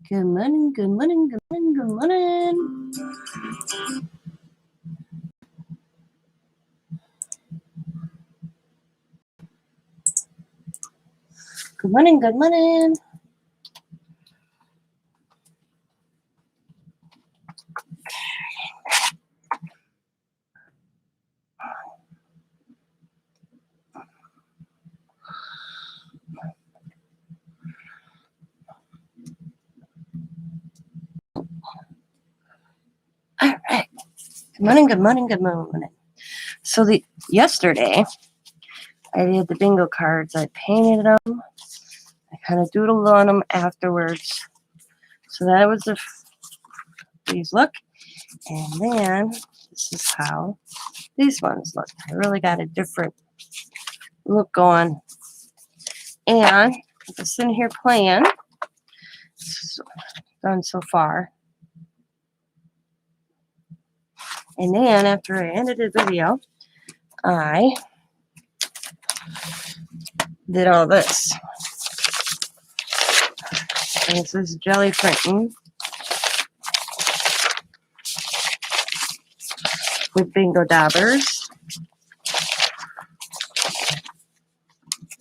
Good morning, good morning, good morning, good morning. Good morning, good morning. All right. Good morning, good morning, good morning. So yesterday, I did the bingo cards. I painted them. I kind of doodled on them afterwards. So that was these look. And then this is how these ones look. I really got a different look going. And I'm just sitting here playing. Done so far. And then after I ended the video, I did all this. And this is jelly printing with bingo dabbers.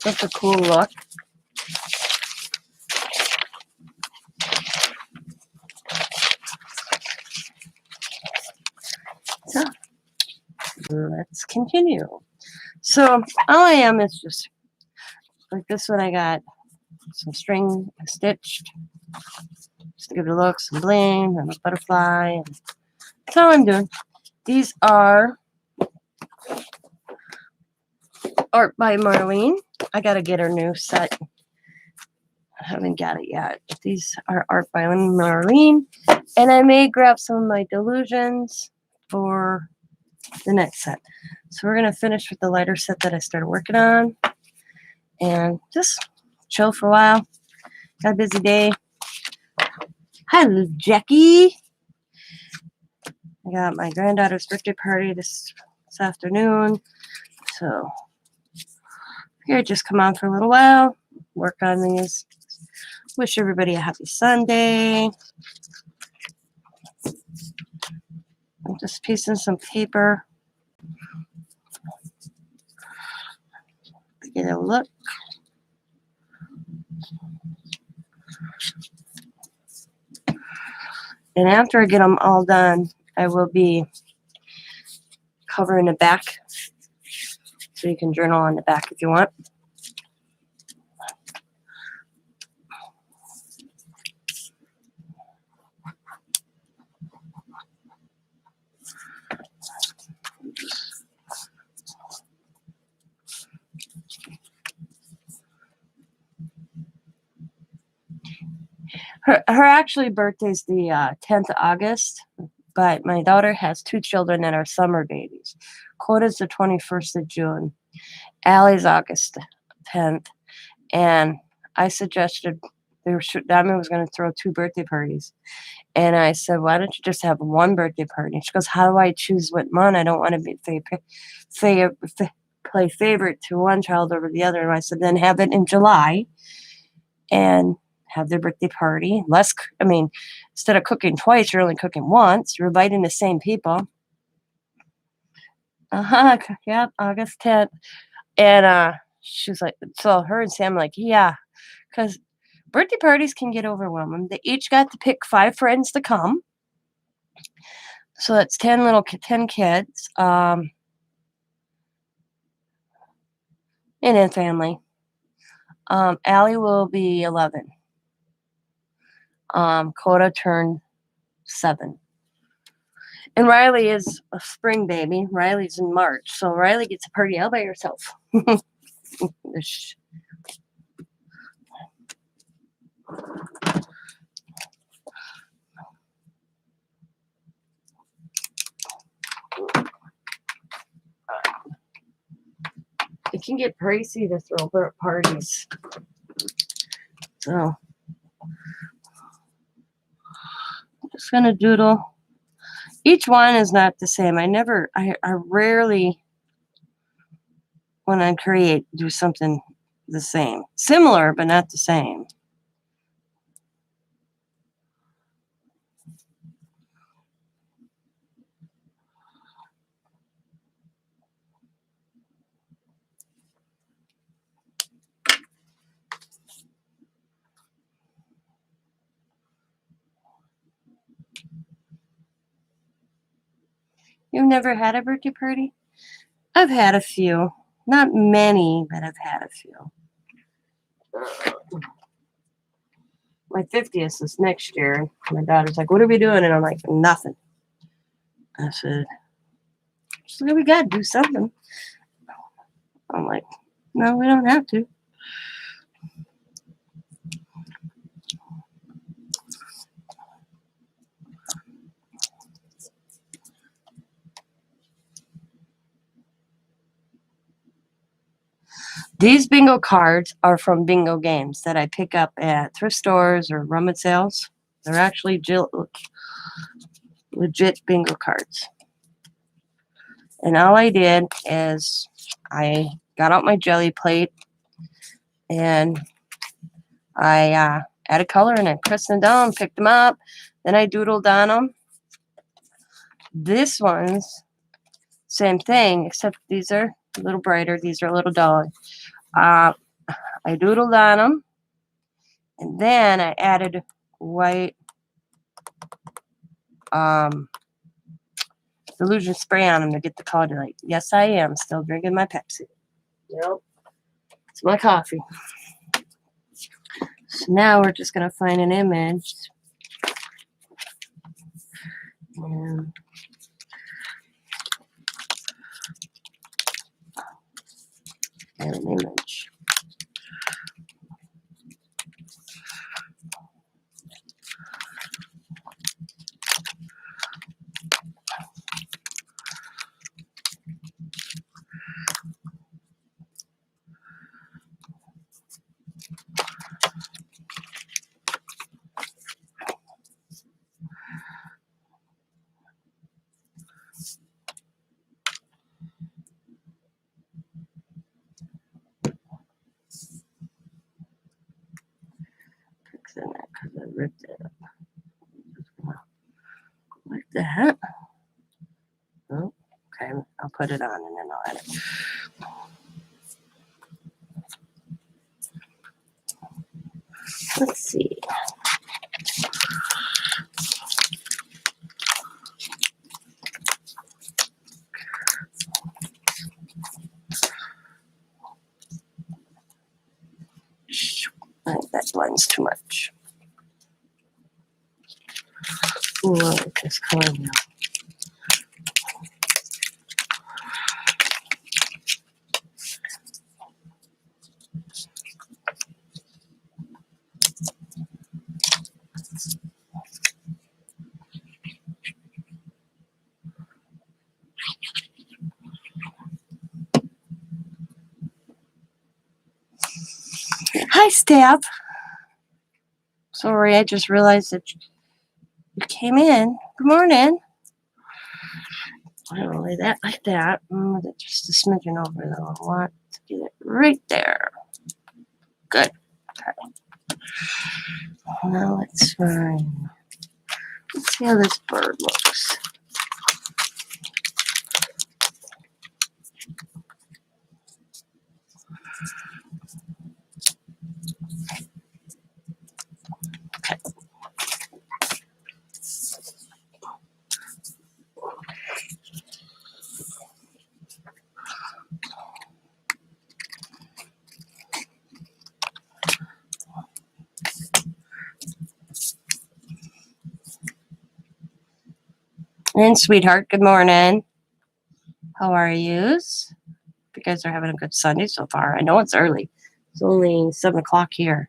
That's a cool look. So let's continue. So all I am is just like this one. I got some string stitched just to give it a look, some bling and a butterfly. And that's all I'm doing. These are art by Marlene. I gotta get her new set. I haven't got it yet. But these are art by Marlene, and I may grab some of my delusions for the next set. So we're gonna finish with the lighter set that I started working on, and just chill for a while. Got a busy day. Hi, Jackie. I got my granddaughter's birthday party this afternoon, so here, just come on for a little while, work on these. Wish everybody a happy Sunday. I'm just piecing some paper to get a look. And after I get them all done, I will be covering the back, so you can journal on the back if you want. Her actually birthday's the 10th of August, but my daughter has two children that are summer babies. Coda's the 21st of June. Allie's August 10th. And I suggested Diamond was going to throw two birthday parties. And I said, why don't you just have one birthday party? She goes, how do I choose what month? I don't want to play favorite to one child over the other. And I said, then have it in July and have their birthday party. Instead of cooking twice, you're only cooking once. You're inviting the same people. Yeah, August 10th. And she was like, so her and Sam like, yeah, because birthday parties can get overwhelming. They each got to pick 5 friends to come. So that's 10 kids. And then family. Allie will be 11. Coda turned 7. And Riley is a spring baby. Riley's in March. So Riley gets a party all by herself. It can get pricey to throw parties. So I'm just going to doodle. Each one is not the same. I rarely, when I create, do something the same. Similar, but not the same. You've never had a birthday party? I've had a few. Not many, but I've had a few. My 50th is next year. My daughter's like, what are we doing? And I'm like, nothing. I said, so we got to do something. I'm like, no, we don't have to. These bingo cards are from bingo games that I pick up at thrift stores or rummage sales. They're actually legit bingo cards. And all I did is I got out my jelly plate and I added color and I pressed them down, picked them up. Then I doodled on them. This one's same thing, except these are a little brighter. These are a little duller. I doodled on them. And then I added white Illusion spray on them to get the color light. Yes, I am still drinking my Pepsi. Yep. It's my coffee. So now we're just going to find an image. And an image. Fixing that because I ripped it up. Like that. Oh, okay, I'll put it on and then I'll add it. Let's see. I think that blends too much. Ooh, I like this color now. Hi, Stab. Sorry, I just realized that you came in. Good morning. I'm gonna lay that like that. Just a smidgen over though. I want to get it right there. Good. Okay. Now let's find. Let's see how this bird looks. Okay. And sweetheart, good morning. How are yous? You guys are having a good Sunday so far. I know it's early. It's only 7 o'clock here.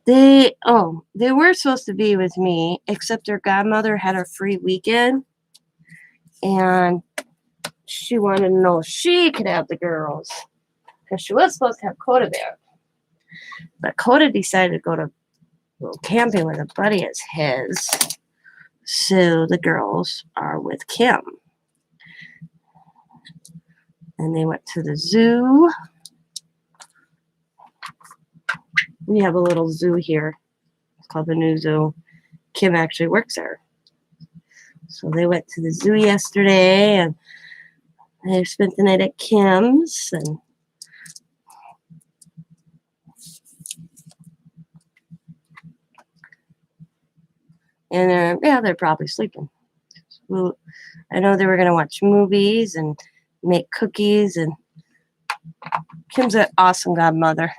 They were supposed to be with me, except their godmother had a free weekend, and she wanted to know if she could have the girls, because she was supposed to have Coda there. But Coda decided to go camping with a buddy of his, so the girls are with Kim. And they went to the zoo. We have a little zoo here. It's called the New Zoo. Kim actually works there. So they went to the zoo yesterday, and they spent the night at Kim's, and yeah, they're probably sleeping. Well, I know they were going to watch movies and make cookies, and Kim's an awesome godmother.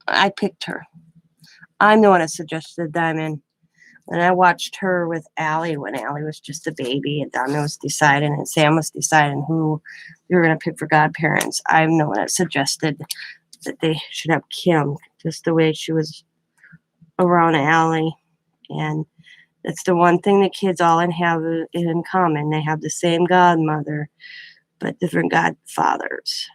I picked her. I'm the one that suggested Diamond. And I watched her with Allie when Allie was just a baby, and Diamond was deciding, and Sam was deciding who they were going to pick for godparents. I'm the one that suggested that they should have Kim, just the way she was around Allie. And that's the one thing the kids all have in common. They have the same godmother, but different godfathers.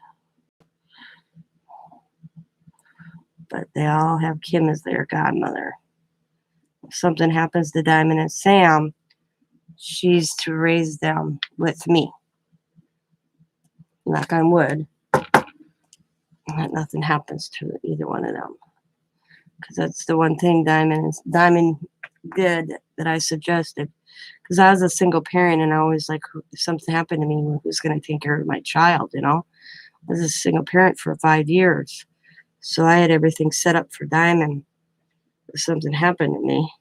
But they all have Kim as their godmother. If something happens to Diamond and Sam, she's to raise them with me. Knock on wood, that nothing happens to either one of them. Because that's the one thing Diamond did that I suggested. Because I was a single parent, and I always like, if something happened to me, who's going to take care of my child, you know? I was a single parent for 5 years. So I had everything set up for Diamond. If something happened to me,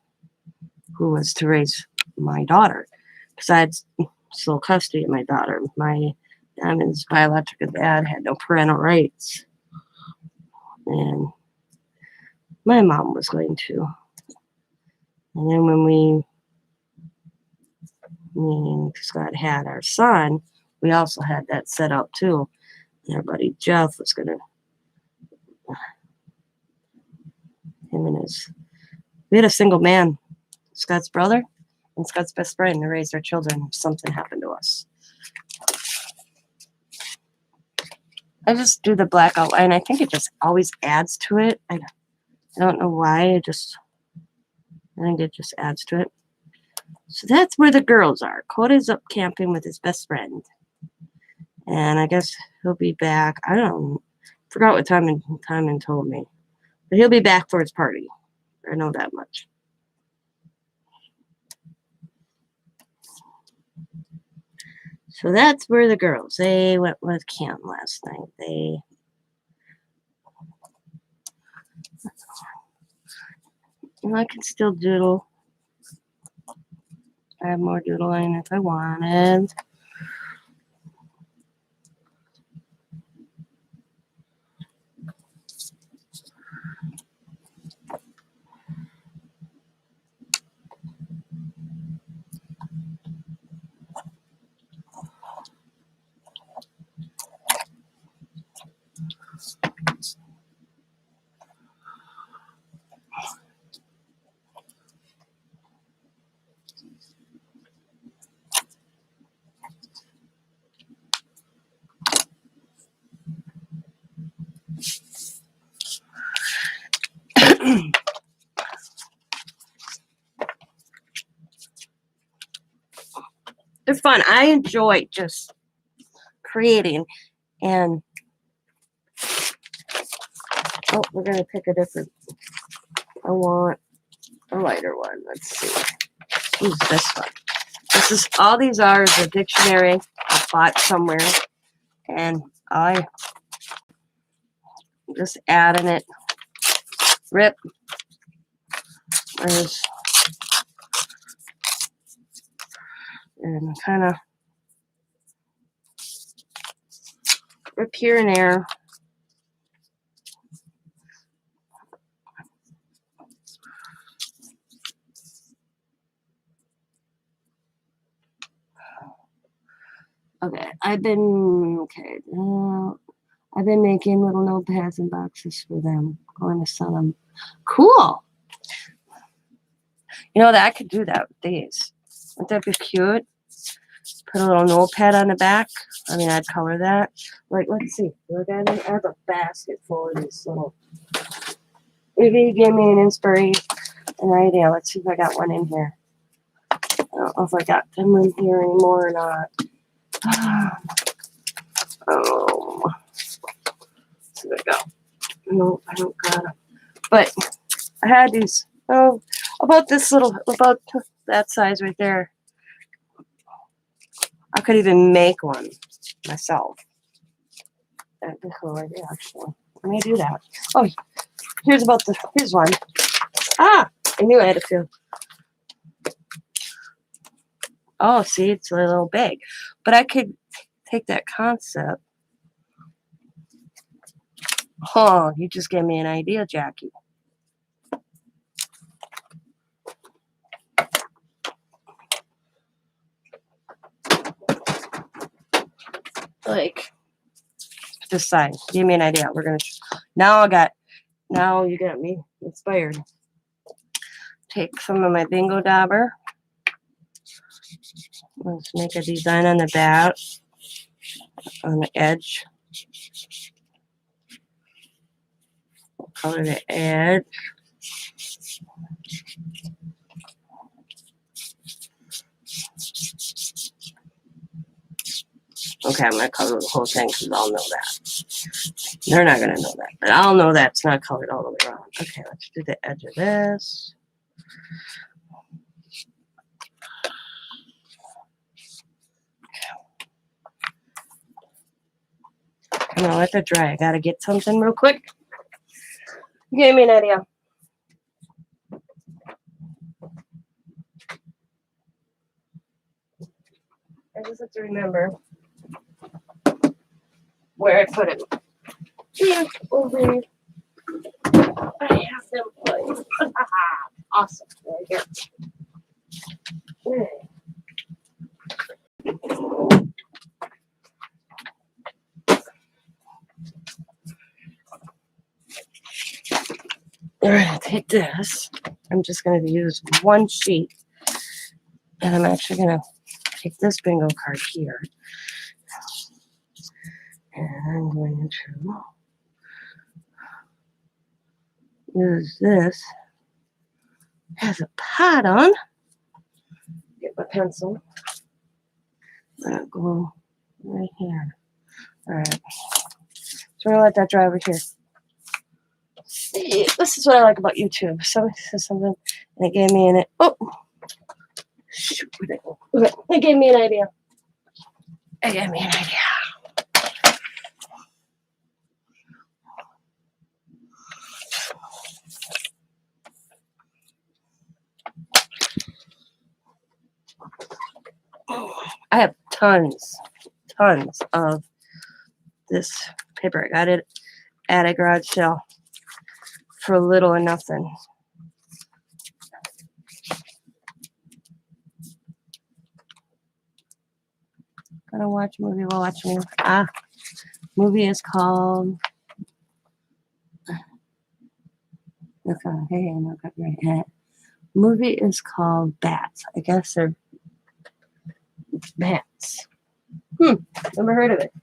who was to raise my daughter? Because I had sole custody of my daughter. My Diamond's biological dad had no parental rights. And my mom was going to. And then when me and Scott had our son, we also had that set up too. And our buddy Jeff was going to, we had a single man, Scott's brother, and Scott's best friend, to raise their children if something happened to us. I just do the black outline. I think it just always adds to it. I don't know why. I think it just adds to it. So that's where the girls are. Coda's up camping with his best friend. And I guess he'll be back. I don't know. Forgot what Timon told me. But he'll be back for his party. I know that much. So that's where the girls, they went with Kim last night. I can still doodle. I have more doodling if I wanted. They're fun. I enjoy just creating. And we're going to pick a different. I want a lighter one. Let's see. Who's this one? All these are is a dictionary I bought somewhere. And I just adding it. Rip. And kind of rip here and there. Okay, I've been I've been making little notepads and boxes for them. Going to sell them. Cool. You know that I could do that with these. Wouldn't that be cute? Put a little notepad on the back. I mean, I'd color that. Like, let's see. Look at it. I have a basket full of these little. Maybe you gave me an idea. Let's see if I got one in here. I don't know if I got them in here anymore or not. Oh, so there we go. No, I don't got them. But I had these. Oh, about that size right there. I could even make one myself. That'd be a cool idea, actually. Let me do that. Oh, here's one. Ah, I knew I had a few. Oh, see, it's a little big. But I could take that concept. Oh, you just gave me an idea, Jackie. Like this side. Give me an idea. We're gonna now you got me inspired. Take some of my bingo dauber. Let's make a design on the back, on the edge. Color the edge. Okay, I'm going to color the whole thing because I'll know that. They're not going to know that, but I'll know that's not colored all the way around. Okay, let's do the edge of this. I'm going to let that dry. I got to get something real quick. You gave me an idea. I just have to remember where I put it. Yeah, over here. I have them put. Awesome. Right here. All right, I'll take this. I'm just going to use one sheet. And I'm actually going to take this bingo card here. And I'm going to use this as a pattern. Get my pencil. I'm going to go right here. All right. So we're going to let that dry over here. See, this is what I like about YouTube. Somebody says something and it gave me an shoot, it gave me an idea. It gave me an idea. I have tons of this paper. I got it at a garage sale for little or nothing. Gonna watch a movie while watching me. Movie is called. Okay, no copyright. Movie is called Bats. I guess they're bats. Never heard of it.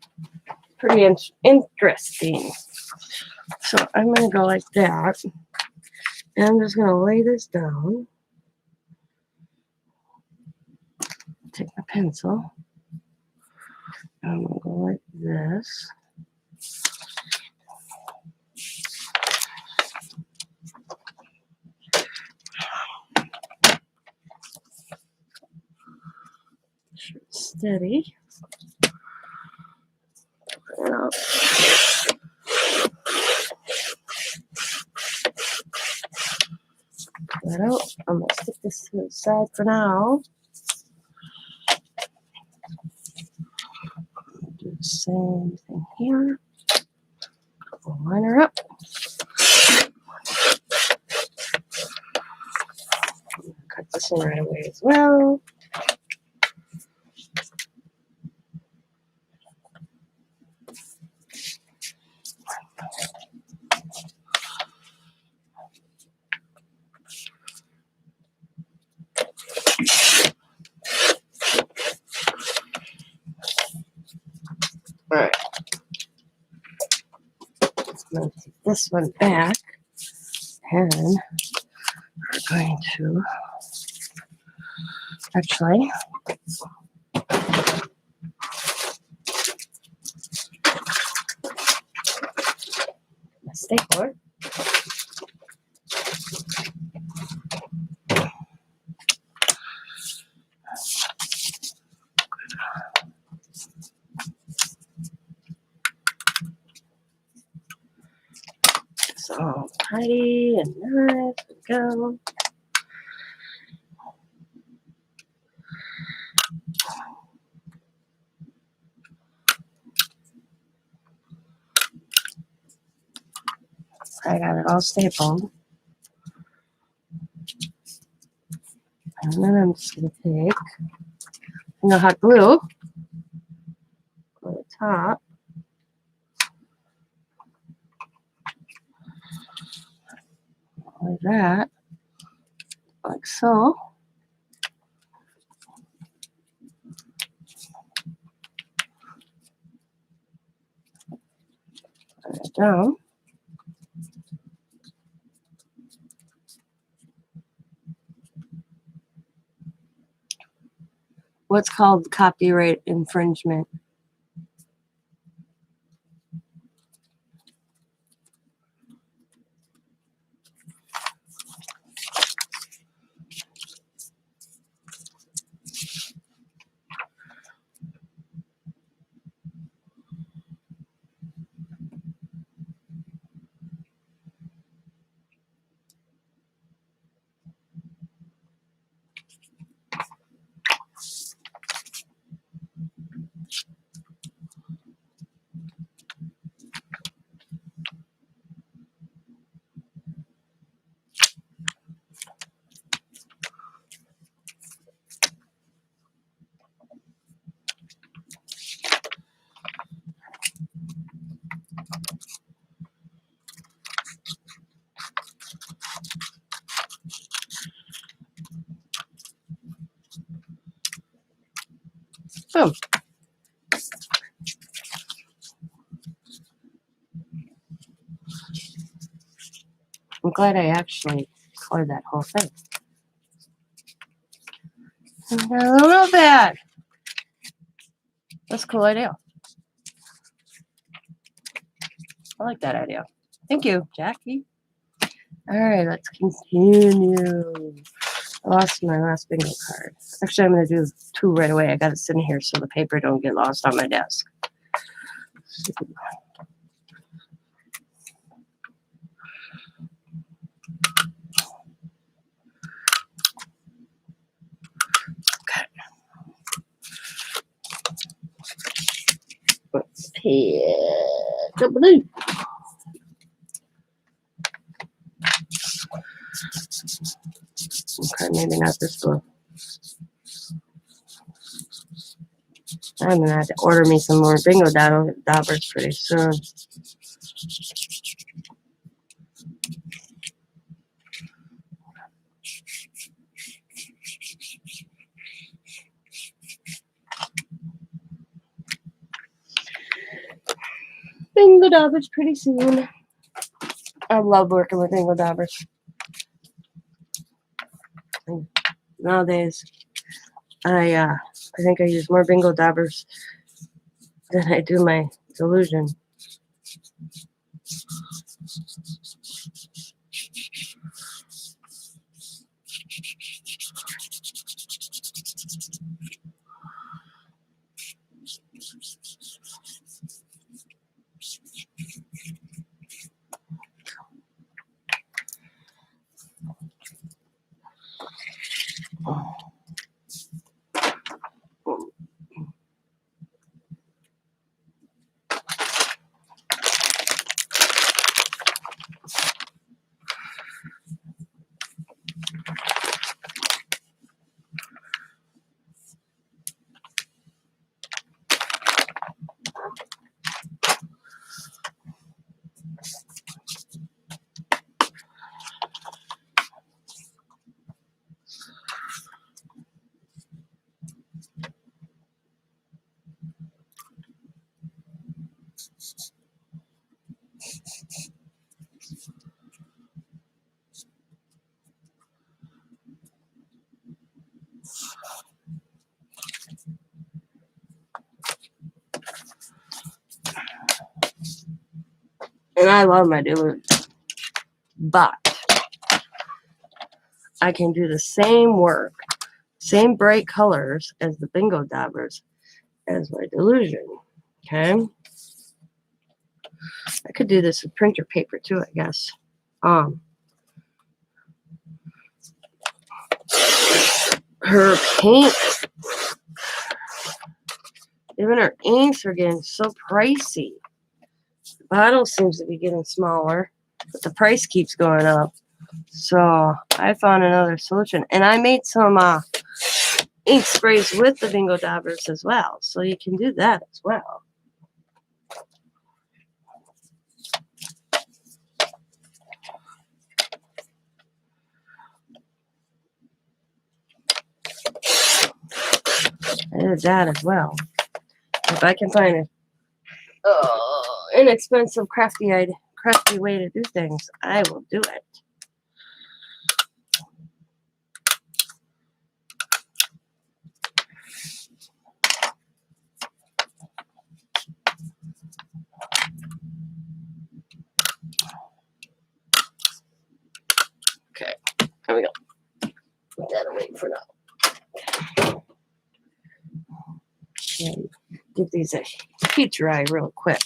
Pretty interesting. So I'm gonna go like that. And I'm just gonna lay this down. Take my pencil. I'm gonna go like this. Steady. And I'll that out. I'm gonna stick this to the side for now. Do the same thing here. Line her up. Cut this one right away as well. All right. I'm going to take this one back, and we're going to actually a stapler. It's all tidy and nice. There we go. I got it all stapled. And then I'm just going to take hot glue on the top. Like that. Like so. Put it down. What's called copyright infringement. Boom. I'm glad I actually colored that whole thing. I don't know that. That's a cool idea. I like that idea. Thank you, Jackie. All right, let's continue. I lost my last bingo card. Actually, I'm going to do 2 right away. I got it sitting here so the paper don't get lost on my desk. Okay. Let's pick the blue. Okay, maybe not this blue. I'm going to have to order me some more bingo daubers pretty soon. Bingo daubers pretty soon. I love working with bingo daubers. Nowadays, I think I use more bingo daubers than I do my delusion. And I love my dilution. But I can do the same work, same bright colors as the bingo dabbers as my delusion. Okay? I could do this with printer paper too, I guess. Her paint, even her inks are getting so pricey. The bottle seems to be getting smaller, but the price keeps going up. So I found another solution, and I made some ink sprays with the bingo dabbers as well, so you can do that as well. I did that as well. If I can find an inexpensive, crafty way to do things, I will do it. Okay, here we go. Put that away for now. Okay, give these a heat dry real quick.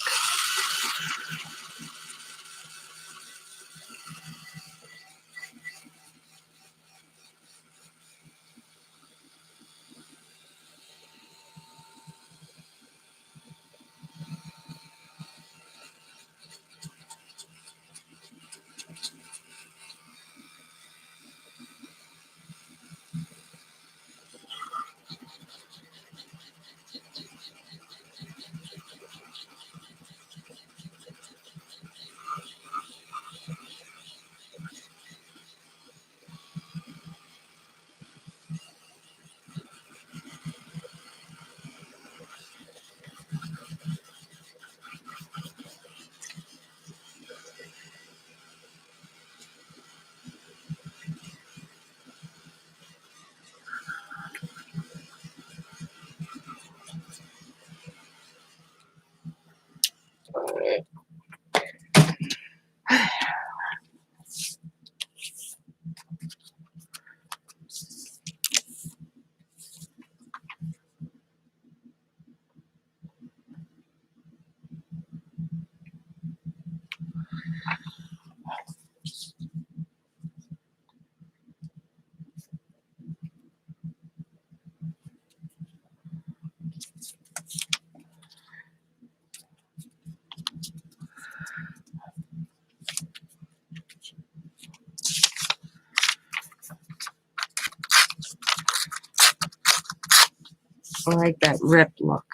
I like that ripped look.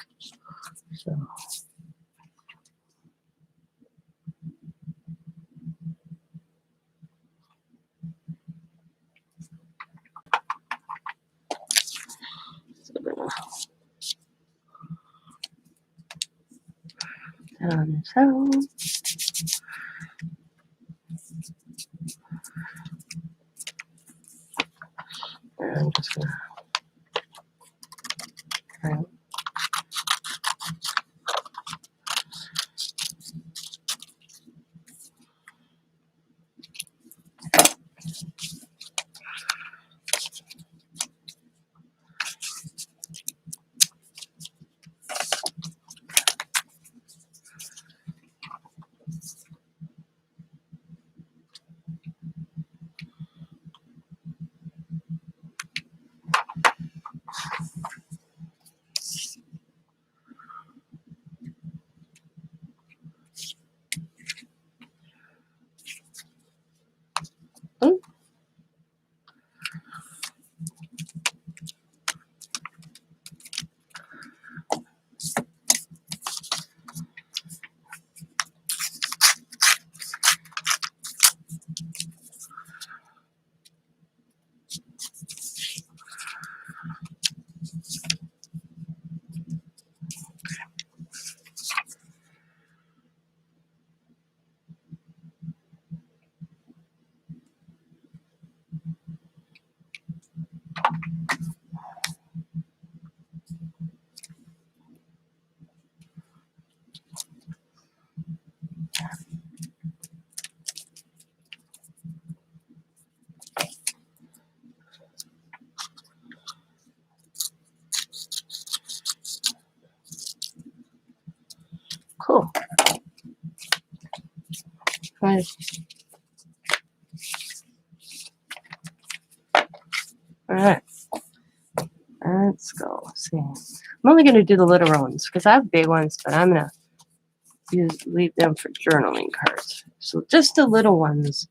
So. On its own. And I'm just gonna try. All right. Let's go. See. I'm only going to do the little ones because I have big ones, but I'm going to leave them for journaling cards. So just the little ones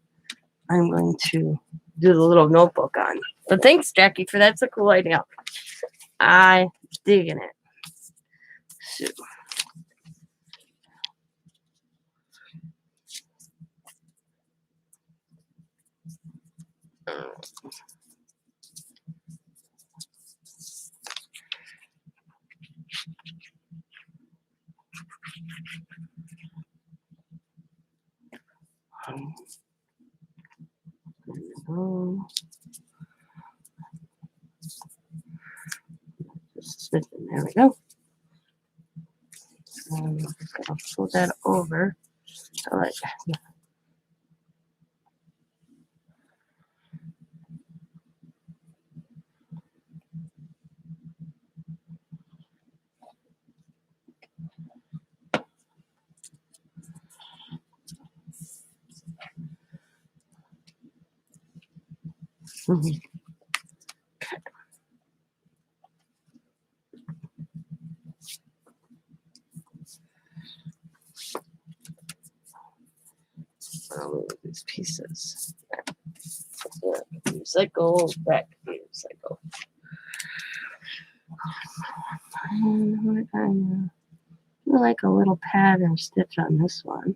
I'm going to do the little notebook on. But thanks, Jackie, for that's a cool idea. I digging it. So. There we go. I'll pull that over. Like, I'll move these pieces. Recycle, back, recycle. I like a little pattern stitch on this one.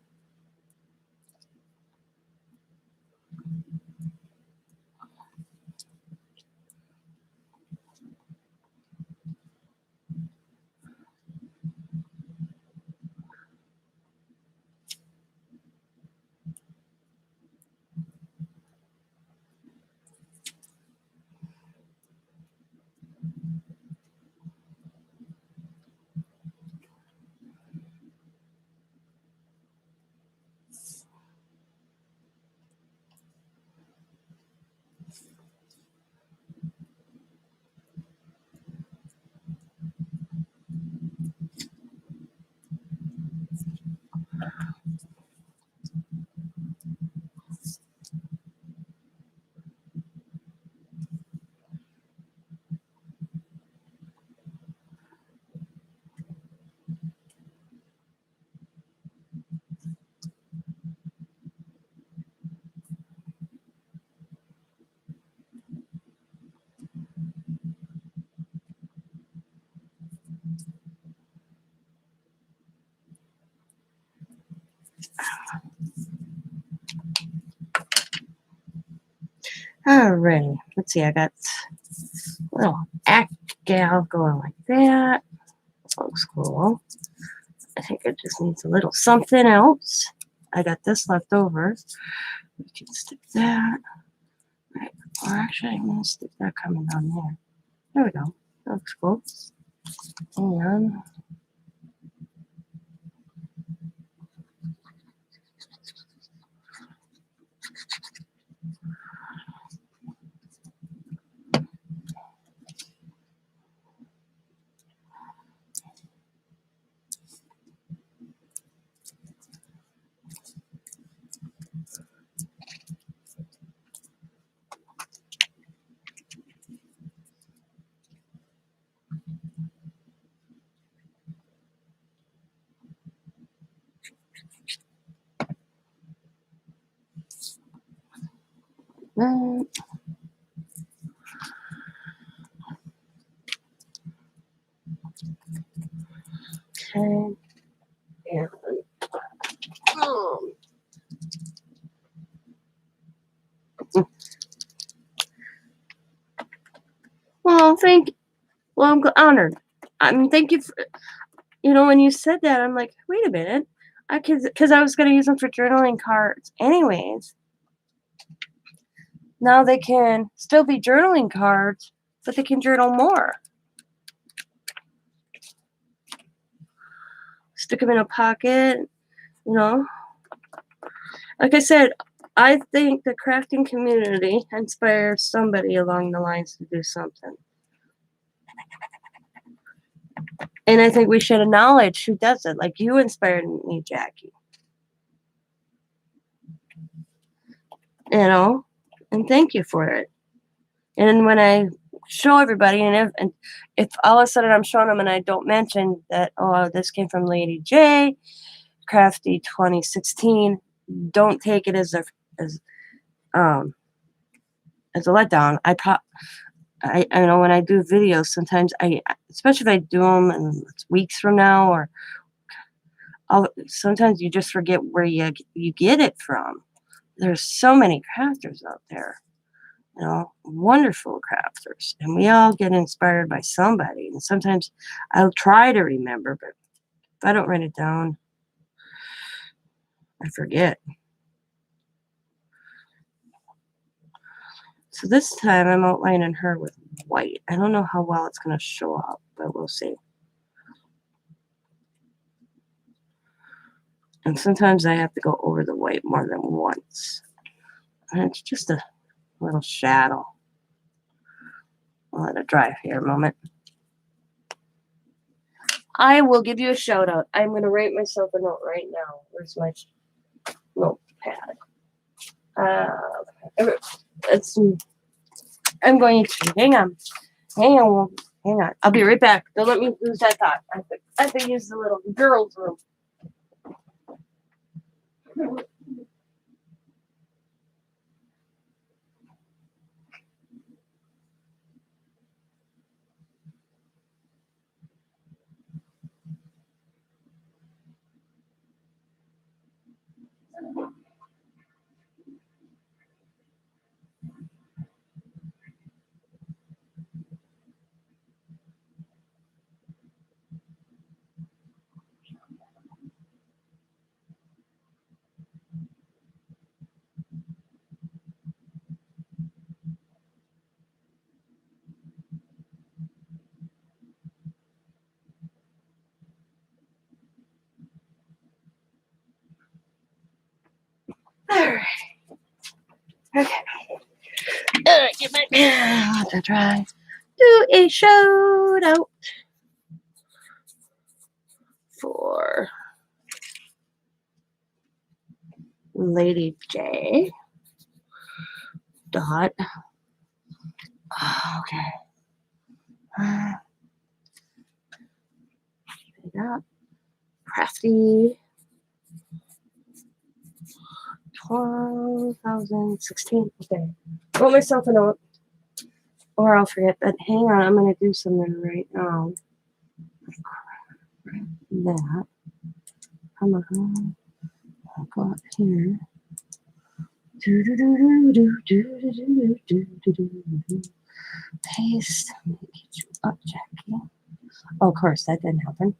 Alrighty, let's see. I got a little act gal going like that. Looks cool. I think it just needs a little something else. I got this left over. We can stick that. Right. Or actually, I'm going to stick that coming down there. There we go. That looks cool. And that. Okay. And well, thank you. Well, I'm honored. I mean, thank you for, when you said that, I'm like, wait a minute. Because I was going to use them for journaling cards anyways. Now they can still be journaling cards, but they can journal more. Stick them in a pocket, Like I said, I think the crafting community inspires somebody along the lines to do something. And I think we should acknowledge who does it. Like you inspired me, Jackie. you know, and thank you for it. And when I show everybody, and if all of a sudden I'm showing them and I don't mention that, oh, this came from Lady J, Crafty 2016, don't take it as um as a letdown. I know when I do videos, sometimes especially if I do them and it's weeks from now, or sometimes you just forget where you get it from. There's so many crafters out there, you know, wonderful crafters, and we all get inspired by somebody. And sometimes I'll try to remember, but if I don't write it down, I forget. So this time I'm outlining her with white. I don't know how well it's going to show up, but we'll see. And sometimes I have to go over the white more than once. And it's just a little shadow. I'll let it dry here a moment. I will give you a shout out. I'm going to write myself a note right now. Where's my notepad? I'm going to hang on. I'll be right back. Don't let me lose that thought. I have to use the little girls' room. All right. Okay. Get my pen to try. Do a shout out for Lady J. Dot. Okay. Crafty 2016. Okay. Wrote myself a note, or I'll forget. But hang on, I'm going to do something right now. That. Come on. I'll go up here. Paste. Get you up, Jackie. Oh, of course, that didn't happen.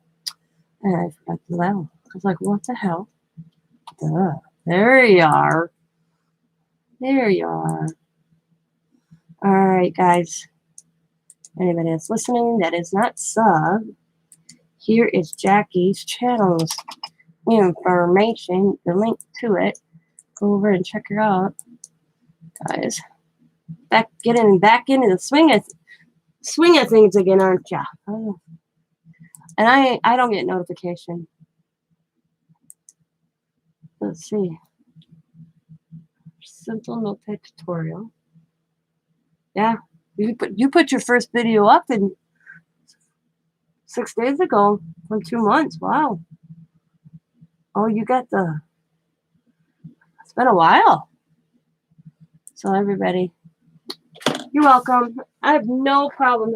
And I forgot the level. I was like, what the hell? Duh. There you are. There you are. All right, guys. Anybody that's listening that is not sub, here is Jackie's channel's information, the link to it. Go over and check her out, guys. Getting back into the swing of things again, aren't ya? Oh. And I don't get notification. Let's see. Simple notepad tutorial. Yeah, you put your first video up in 6 days ago from 2 months. Wow. Oh, you got it's been a while. So everybody, you're welcome. I have no problem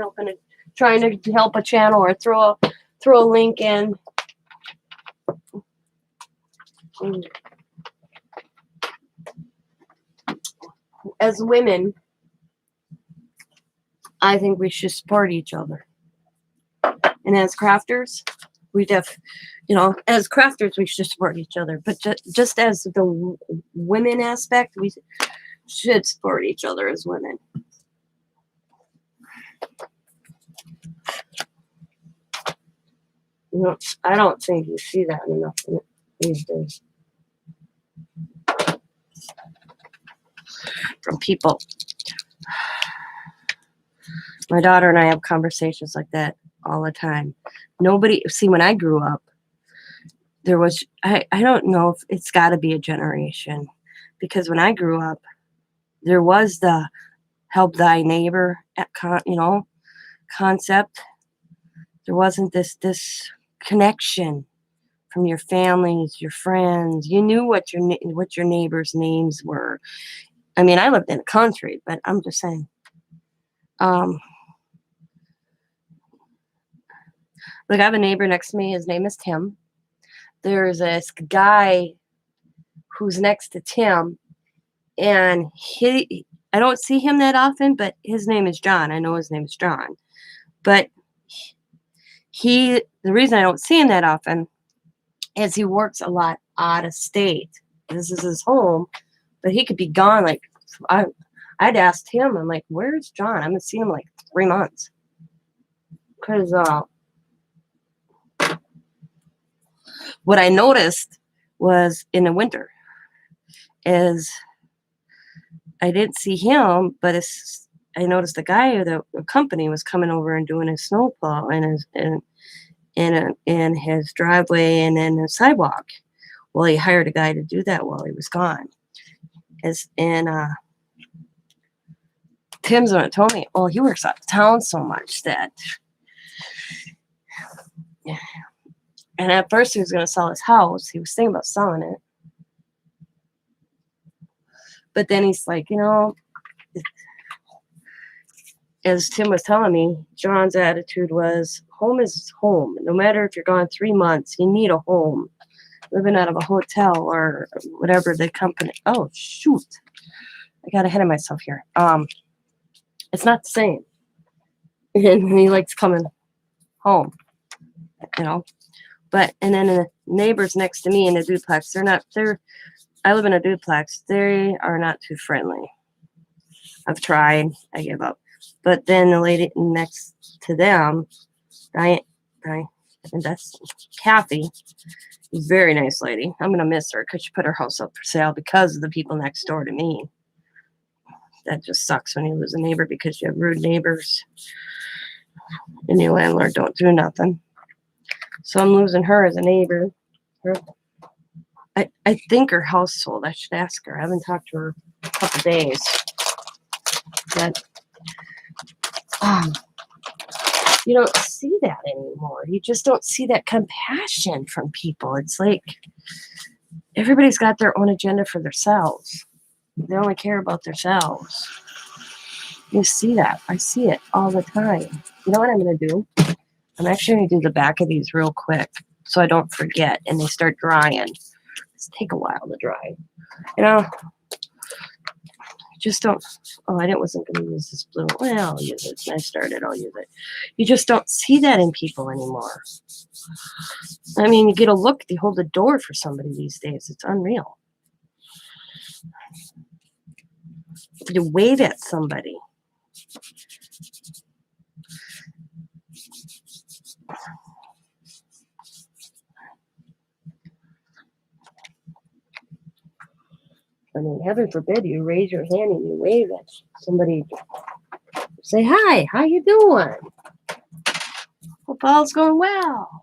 trying to help a channel or throw a link in. As women, I think we should support each other. And as crafters, as crafters, we should support each other. But just as the women aspect, we should support each other as women. I don't think you see that enough these days from people. My daughter and I have conversations like that all the time. When I grew up, there was, I don't know if it's got to be a generation, because when I grew up, there was the help thy neighbor, concept. There wasn't this connection from your families, your friends. You knew what your neighbors' names were. I mean, I lived in the country, but I'm just saying. Um, like I have a neighbor next to me. His name is Tim. There's this guy who's next to Tim, and I don't see him that often, but his name is John. I know his name is John, but the reason I don't see him that often is he works a lot out of state. This is his home, but he could be gone. Like I'd asked him, I'm like, where's John? I haven't seen him like 3 months. Because what I noticed was in the winter is I didn't see him, but I noticed the guy or the company was coming over and doing his snowplow and in his driveway and in the sidewalk. Well, he hired a guy to do that while he was gone. Tim's one told me, well, he works out of town so much that. And at first he was going to sell his house. He was thinking about selling it. But then he's like, as Tim was telling me, John's attitude was home is home. No matter if you're gone 3 months, you need a home. Living out of a hotel or whatever the company. Oh, shoot. I got ahead of myself here. It's not the same. And he likes coming home, But, and then the neighbors next to me in the duplex, I live in a duplex. They are not too friendly. I've tried. I give up. But then the lady next to them, Diane, and that's Kathy, very nice lady. I'm going to miss her because she put her house up for sale because of the people next door to me. That just sucks when you lose a neighbor because you have rude neighbors and your landlord don't do nothing. So I'm losing her as a neighbor. I think her house sold. I should ask her. I haven't talked to her in a couple days. But you don't see that anymore. You just don't see that compassion from people. It's like everybody's got their own agenda for themselves. They only care about themselves. You see that. I see it all the time. You know what I'm going to do? I'm actually going to do the back of these real quick so I don't forget and they start drying. It's take a while to dry. Just don't. Oh, wasn't going to use this blue. Well, I'll use it. I started. I'll use it. You just don't see that in people anymore. I mean, you get a look. You hold the door for somebody these days. It's unreal. You wave at somebody. I mean, heaven forbid you raise your hand and you wave at somebody. Say, hi, how you doing? Hope all's going well.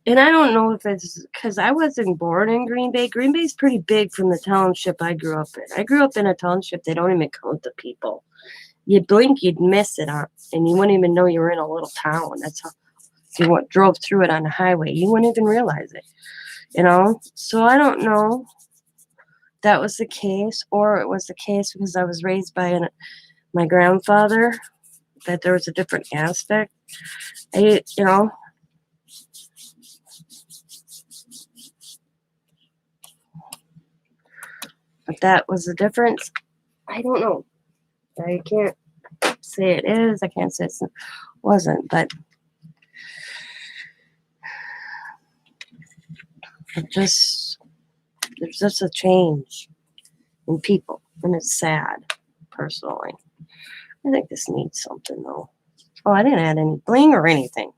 And I don't know if it's because I wasn't born in Green Bay. Green Bay's pretty big from the township I grew up in. I grew up in a township. They don't even count the people. You blink, you'd miss it, and you wouldn't even know you were in a little town. That's how you drove through it on the highway. You wouldn't even realize it, So I don't know if that was the case, or it was the case because I was raised by my grandfather, that there was a different aspect. But that was the difference. I don't know. I can't say it is. I can't say it wasn't. But there's just a change in people, and it's sad, personally. I think this needs something, though. Oh, I didn't add any bling or anything.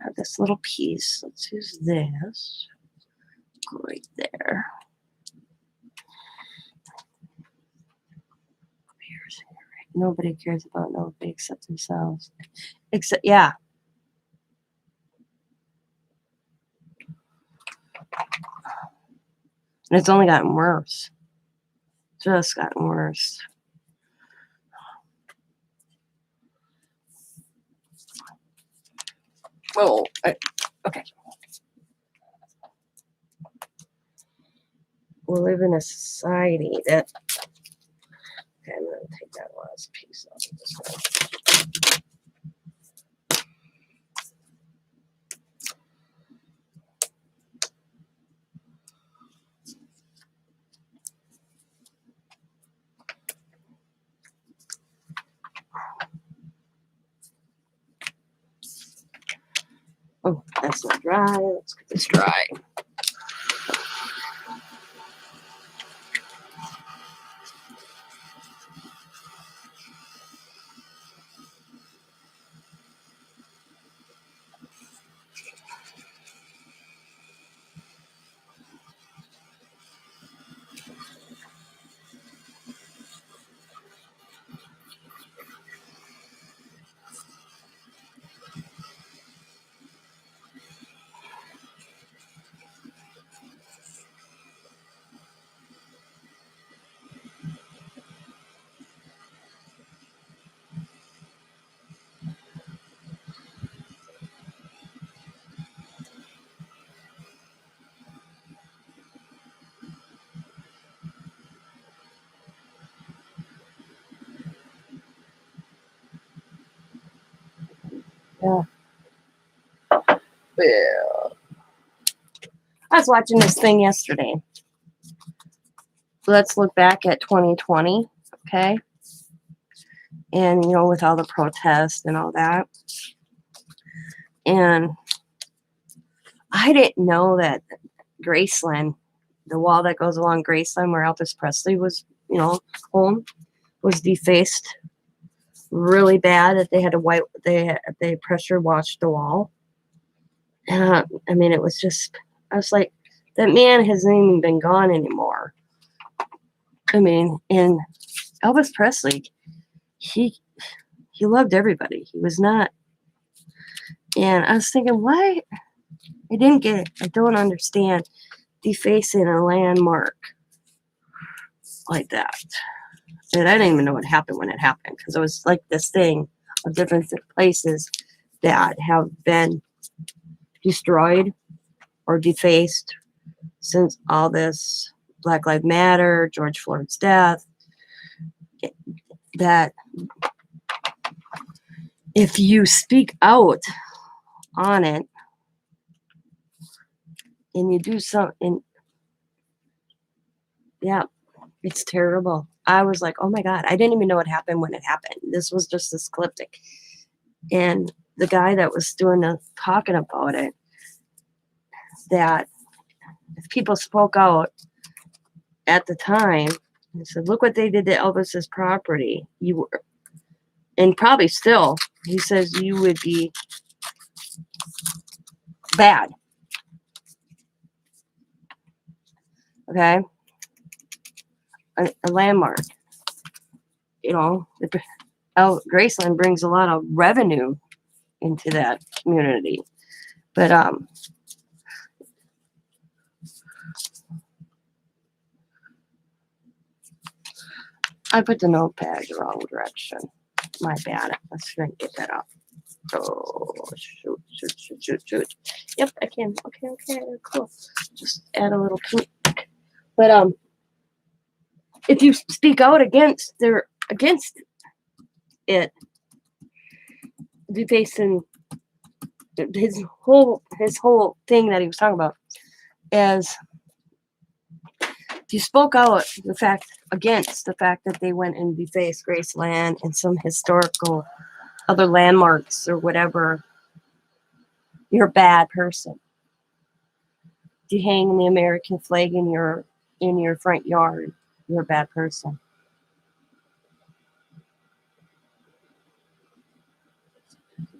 I have this little piece. Let's use this. Right there. Nobody cares about nobody except themselves. Except, yeah. And it's only gotten worse. Just gotten worse. Oh, okay. We live in a society that. Okay, I'm going to take that last piece off of this one. Oh, that's not dry. Let's get this dry. Yeah. Yeah. I was watching this thing yesterday. Let's look back at 2020, okay? And, with all the protests and all that. And I didn't know that Graceland, the wall that goes along Graceland where Elvis Presley was, home, was defaced really bad, that they had to they pressure washed the wall. I mean, it was just, I was like, that man hasn't even been gone anymore. I mean, and Elvis Presley, he loved everybody. He was not, and I was thinking, why? I didn't get it. I don't understand defacing a landmark like that. And I didn't even know what happened when it happened, because it was like this thing of different places that have been destroyed or defaced since all this Black Lives Matter, George Floyd's death, that if you speak out on it and you do something, yeah, it's terrible. I was like, oh my God, I didn't even know what happened when it happened. This was just this cliptic. And the guy that was talking about it, that if people spoke out at the time and said, look what they did to Elvis's property, and probably still, he says, you would be bad. Okay? A landmark. Graceland brings a lot of revenue into that community. But I put the notepad the wrong direction. My bad. Let's try and get that up. Oh, shoot. Yep, I can. Okay, cool. Just add a little tweak. But if you speak out against it, defacing his whole thing that he was talking about, as if you spoke out against the fact that they went and defaced Graceland and some historical other landmarks or whatever, you're a bad person. If you hang the American flag in your in your front yard, you're a bad person.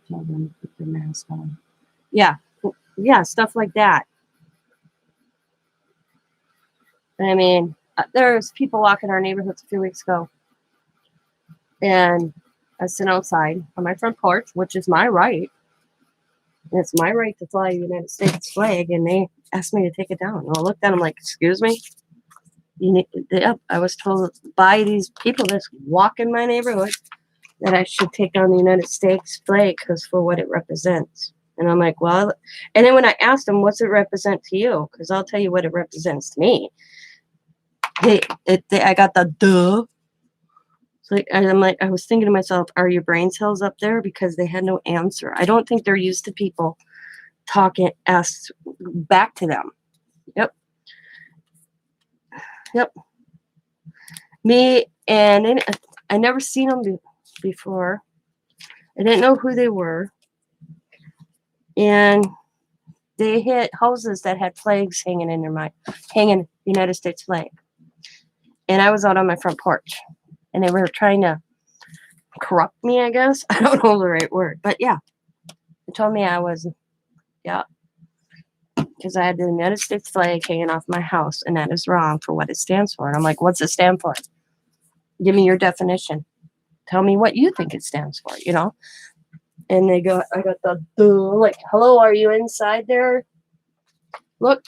Tell them to put their mask on. Yeah, yeah, stuff like that. I mean, there's people walking our neighborhoods a few weeks ago, and I was sitting outside on my front porch, which is my right. And it's my right to fly the United States flag, and they asked me to take it down. And I looked at them like, "Excuse me." Yep, I was told by these people that walk in my neighborhood that I should take down the United States flag because for what it represents. And I'm like, well, and then when I asked them, what's it represent to you? Because I'll tell you what it represents to me. I got the duh. So and I'm like, I was thinking to myself, are your brain cells up there? Because they had no answer. I don't think they're used to people talking, asked back to them. Yep. Yep. Me, and then I never seen them before. I didn't know who they were. And they hit houses that had flags hanging in their hanging United States flag. And I was out on my front porch, and they were trying to corrupt me, I guess. I don't know the right word, but yeah. They told me I was, yeah, because I had the United States flag hanging off my house, and that is wrong for what it stands for. And I'm like, what's it stand for? Give me your definition. Tell me what you think it stands for, you know? And they go, I got the duh, like, hello, are you inside there? Look.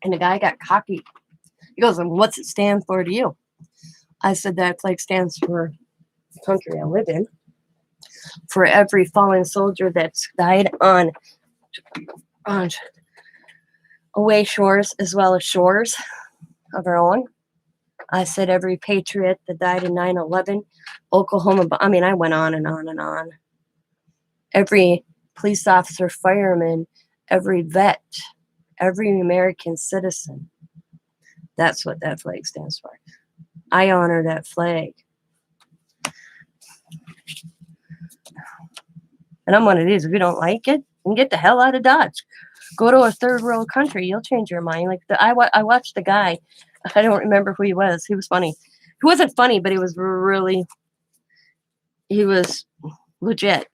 And the guy got cocky. He goes, and what's it stand for to you? I said that flag stands for the country I live in. For every fallen soldier that's died on away shores as well as shores of our own. I said every patriot that died in 9/11, Oklahoma. I mean, I went on and on and on. Every police officer, fireman, every vet, every American citizen. That's what that flag stands for. I honor that flag. And I'm one of these. If you don't like it, then get the hell out of Dodge. Go to a third world country. You'll change your mind. Like I watched the guy. I don't remember who he was. He was funny. He wasn't funny, but he was legit.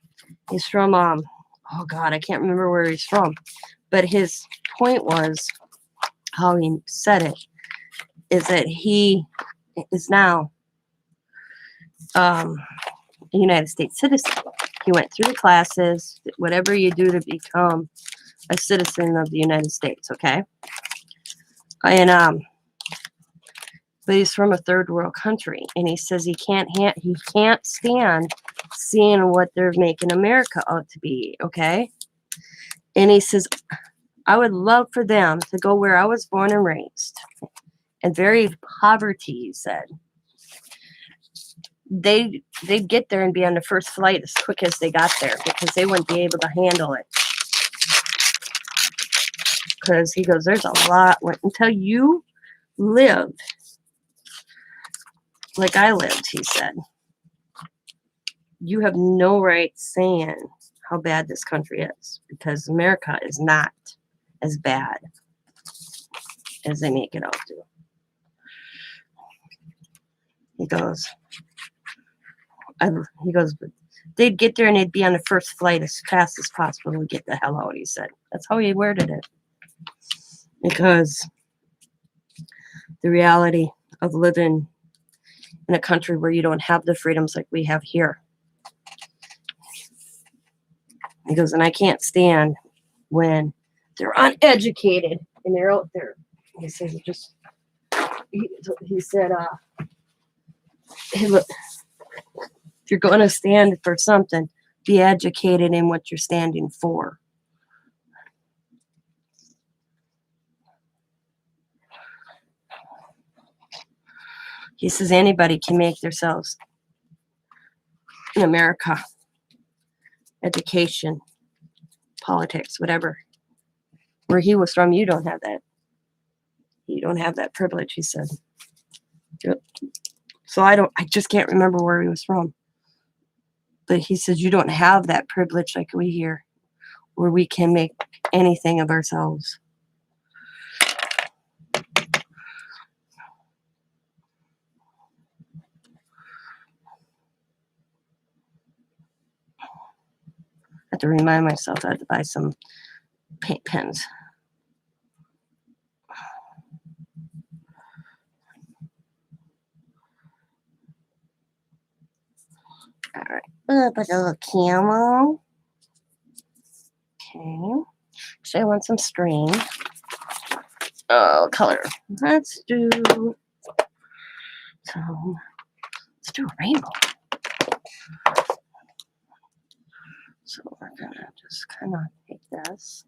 He's from oh God, I can't remember where he's from. But his point was, how he said it, is that he is now a United States citizen. He went through the classes, whatever you do to become a citizen of the United States, okay? And but he's from a third world country, and he says he can't stand seeing what they're making America out to be, okay? And he says, I would love for them to go where I was born and raised, and very poverty, he said. They'd get there and be on the first flight as quick as they got there because they wouldn't be able to handle it. Because he goes, there's a lot until you live like I lived, he said. You have no right saying how bad this country is because America is not as bad as they make it out to. He goes, they'd get there and they'd be on the first flight as fast as possible to get the hell out, he said. That's how he worded it. Because the reality of living in a country where you don't have the freedoms like we have here. He goes, and I can't stand when they're uneducated and they're out there. He says, he said, hey, look, if you're going to stand for something, be educated in what you're standing for. He says anybody can make themselves in America. Education, politics, whatever. Where he was from, you don't have that. You don't have that privilege, he said. Yep. So I just can't remember where he was from. But he says you don't have that privilege like we here, where we can make anything of ourselves. I have to remind myself I have to buy some paint pens. All right, put a little camel. Okay, so I want some string. Oh, color. Let's do a rainbow. So we're gonna just kind of take this,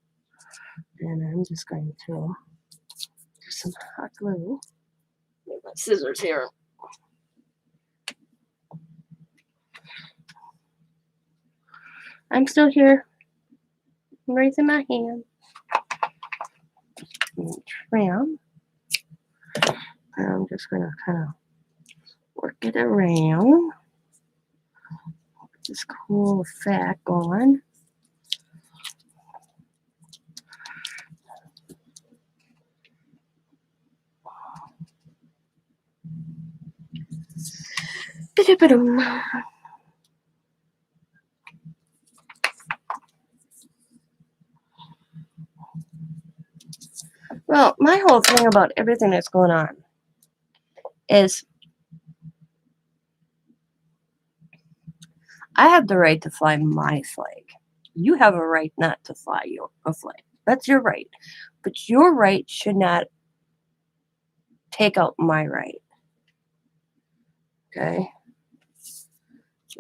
and I'm just going to do some hot glue. Get my scissors here. I'm still here. I'm raising my hand. And trim. And I'm just gonna kind of work it around. This cool effect going. Well, my whole thing about everything that's going on is I have the right to fly my flag. You have a right not to fly a flag. That's your right. But your right should not take out my right. Okay?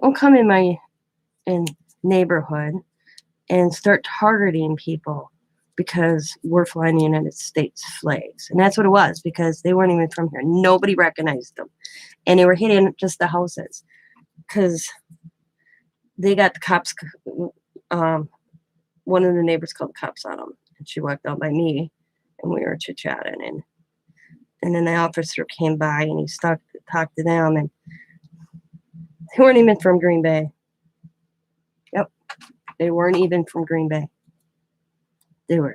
Don't come in my neighborhood and start targeting people because we're flying the United States flags. And that's what it was, because they weren't even from here. Nobody recognized them. And they were hitting just the houses because they got the cops. One of the neighbors called the cops on them. And she walked out by me, and we were chit-chatting. And then the officer came by, and he talked to them, and they weren't even from Green Bay. Yep. They weren't even from Green Bay. They were.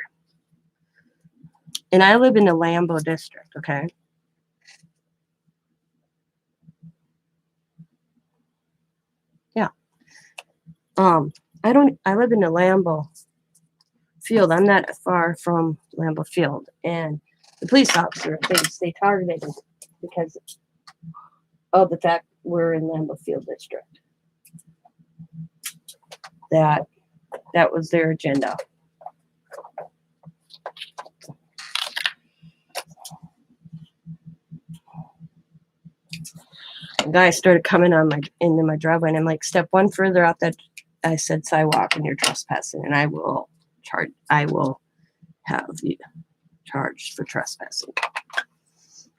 And I live in the Lambeau district, okay? Yeah. I live in the Lambeau field. I'm not far from Lambeau Field. And the police officer thinks they targeted him because of the fact we're in Lambeau Field district. That was their agenda. The guy started coming into my driveway, and I'm like, step one further out that, I said, sidewalk, and you're trespassing, and I will have you charged for trespassing.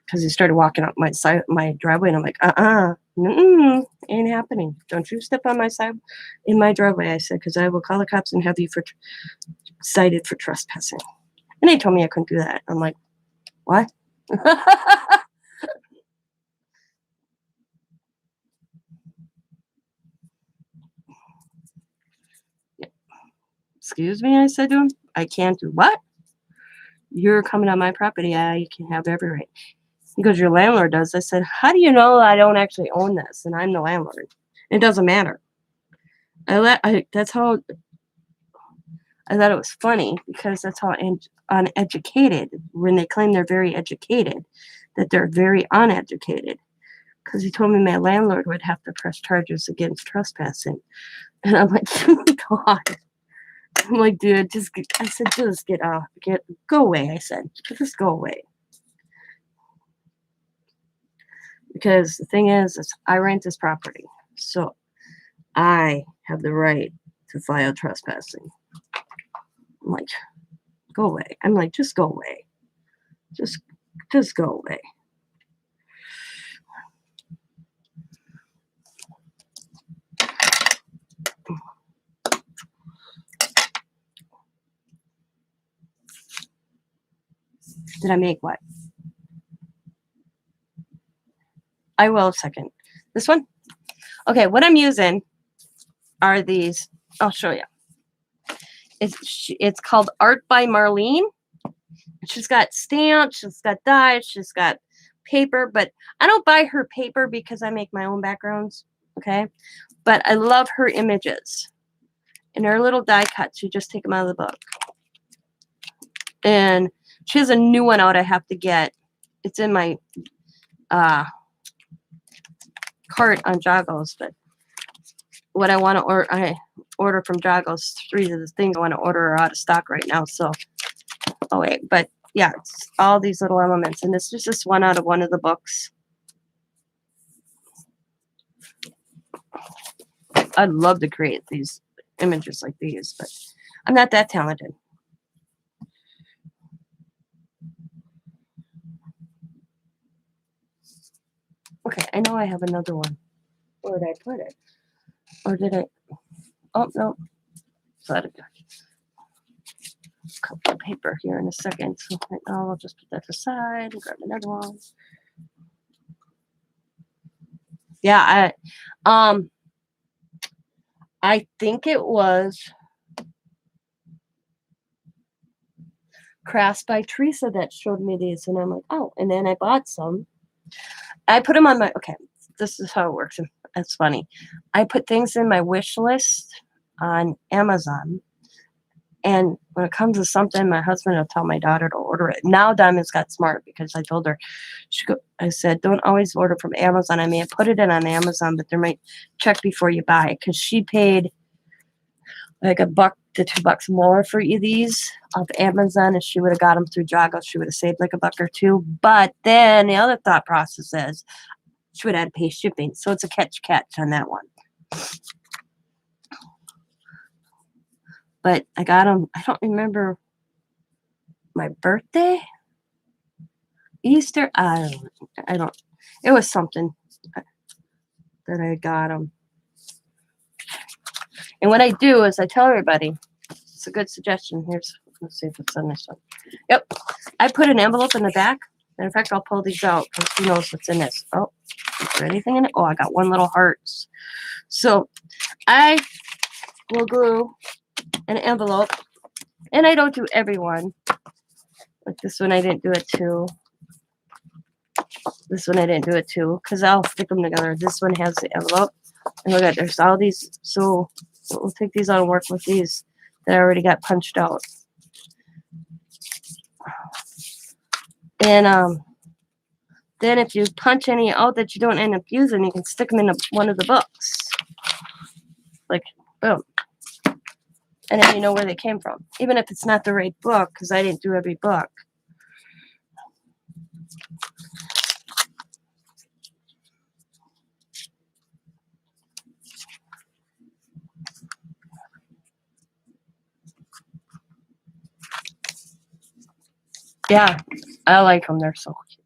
Because he started walking up my driveway, and I'm like, ain't happening. Don't you step on my side in my driveway, I said, because I will call the cops and have you cited for trespassing. And they told me I couldn't do that. I'm like, what? Excuse me, I said to him. I can't do what? You're coming on my property. Yeah, you can have every right. He goes, your landlord does. I said, how do you know I don't actually own this and I'm the landlord? It doesn't matter. That's how I thought it was funny, because that's how uneducated, when they claim they're very educated, that they're very uneducated. Because he told me my landlord would have to press charges against trespassing. And I'm like, oh, God. I'm like, dude, just get off. Go away, I said. Just go away. Because the thing is I rent this property. So I have the right to file trespassing. I'm like, go away. I'm like, just go away. Just go away. Did I make what? I will second. This one? Okay, what I'm using are these. I'll show you. It's called Art by Marlene. She's got stamps, she's got dies, she's got paper, but I don't buy her paper because I make my own backgrounds, okay? But I love her images. And her little die cuts, you just take them out of the book. And she has a new one out I have to get. It's in my cart on Joggles, but what I want to order, I order from Joggles. 3 of the things I want to order are out of stock right now, so oh wait, but yeah, it's all these little elements, and this is just one out of one of the books. I'd love to create these images like these, but I'm not that talented. Okay, I know I have another one. Where did I put it? Or did I? Oh, no. So I cut the paper here in a second. So right now I'll just put that aside and grab another one. Yeah, I think it was Crafts by Teresa that showed me these, and I'm like, oh, and then I bought some. I put them on my, okay, this is how it works. It's funny. I put things in my wish list on Amazon, and when it comes to something, my husband will tell my daughter to order it. Now Diamond's got smart because I told her, I said, don't always order from Amazon. I mean, put it in on Amazon, but there might check before you buy, because she paid like $1 to $2 more for these off Amazon. If she would have got them through Joggles, she would have saved like $1 or $2. But then the other thought process is she would have had to pay shipping. So it's a catch on that one. But I got them, I don't remember my birthday, Easter, I don't, it was something that I got them. And what I do is I tell everybody, it's a good suggestion. Here's, let's see if it's on this one. Yep. I put an envelope in the back. And in fact, I'll pull these out because who knows what's in this. Oh, is there anything in it? Oh, I got one little heart. So I will glue an envelope, and I don't do every one. Like this one, I didn't do it too. This one, I didn't do it too, because I'll stick them together. This one has the envelope. And look at, there's all these. So we'll take these out and work with these that I already got punched out. And then if you punch any out that you don't end up using, you can stick them in one of the books. Like, boom. And then you know where they came from. Even if it's not the right book, because I didn't do every book. Yeah, I like them. They're so cute.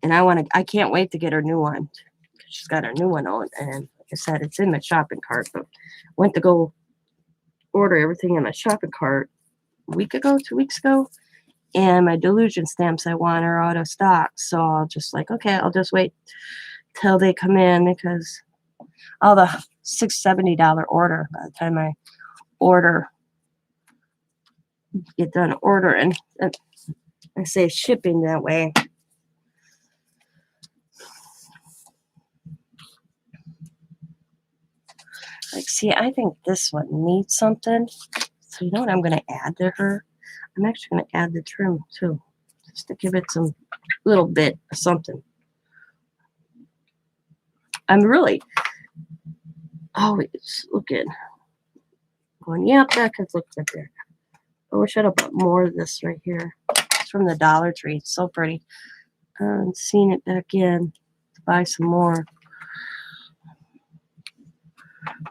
And I can't wait to get her new one. She's got her new one on. And like I said, it's in my shopping cart. But went to go order everything in my shopping cart a week ago, 2 weeks ago. And my delusion stamps I want are out of stock. So I'll just like, okay, I'll just wait till they come in, because all the $670 order by the time I get done ordering, and I save shipping that way. Like, see, I think this one needs something. So you know what I'm going to add to her? I'm actually going to add the trim too, just to give it some little bit of something. I'm really always looking, going, yep, that could look good there. I wish I'd have put more of this right here. It's from the Dollar Tree. It's so pretty. And seeing it back in to buy some more.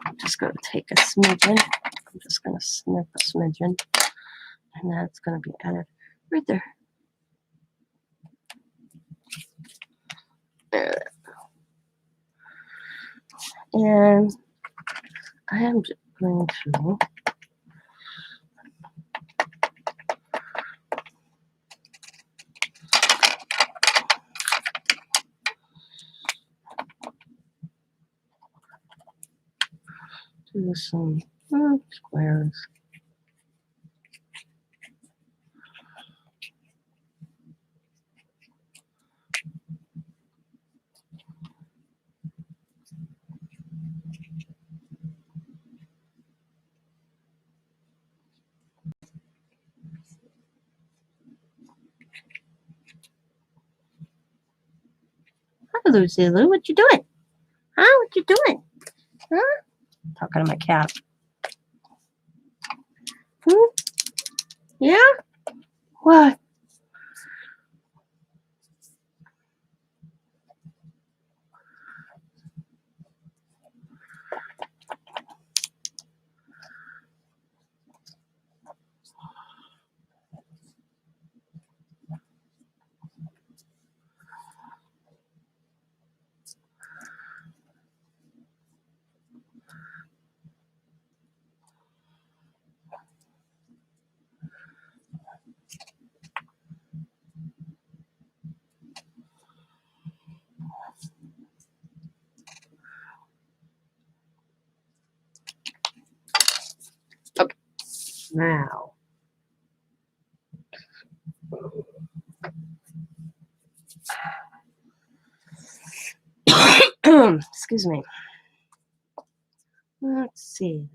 I'm just going to take a smidgen. I'm just going to snip a smidgen. And that's going to be added right there. And I am just going to do some squares. Hello, Zulu. What you doing? Huh? What you doing? Huh? Talking to my cat. Yeah? What? Okay. Now. Excuse me. Let's see.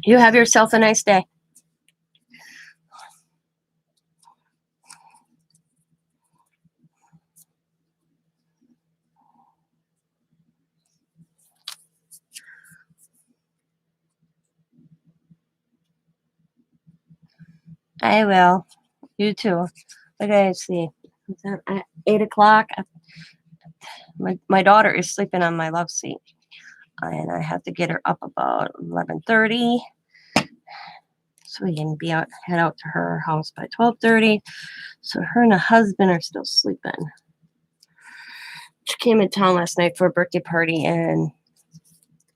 You have yourself a nice day. I will. You too. Okay, let's see. At 8 o'clock, my daughter is sleeping on my love seat, and I have to get her up about 11:30, so we can head out to her house by 12:30. So her and her husband are still sleeping. She came in town last night for a birthday party and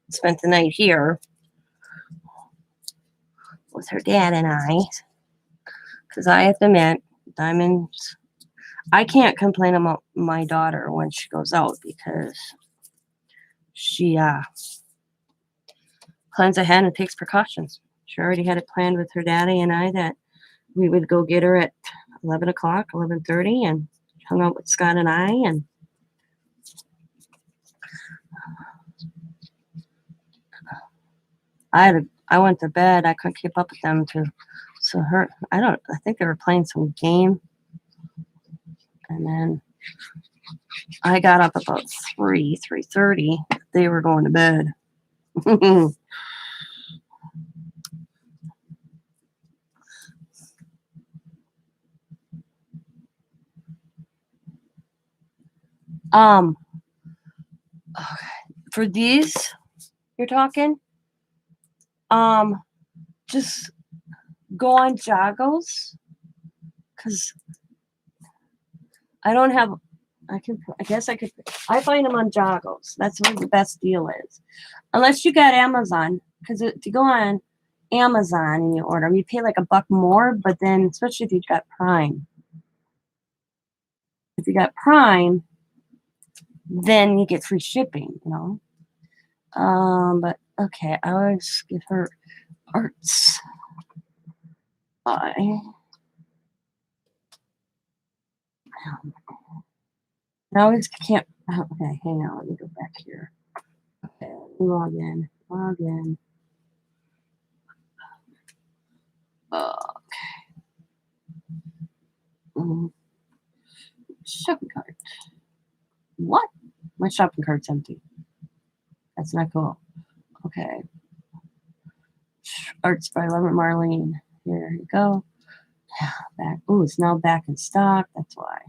spent the night here with her dad and I. Because I have to admit, Diamond's. I can't complain about my daughter when she goes out because she plans ahead and takes precautions. She already had it planned with her daddy and I that we would go get her at 11 o'clock, 11:30, and hung out with Scott and and I went to bed. I couldn't keep up with them too. So I think they were playing some game. And then I got up about 3:30. They were going to bed. um, for these you're talking, just go on Joggles because I don't have. I guess I could. I find them on Joggles. That's where the best deal is, unless you got Amazon. Because if you go on Amazon and you order them, you pay like $1 more. But then, especially if you've got Prime, if you got Prime, then you get free shipping. But okay, I always give her Arts by. I always can't. Oh, okay, hang on. Let me go back here. Okay, log in. Log in. Uh, mm, shopping cart. What? My shopping cart's empty. That's not cool. Okay. Arts by Lemon Marlene. Here you go. Back. Oh, it's now back in stock. That's why.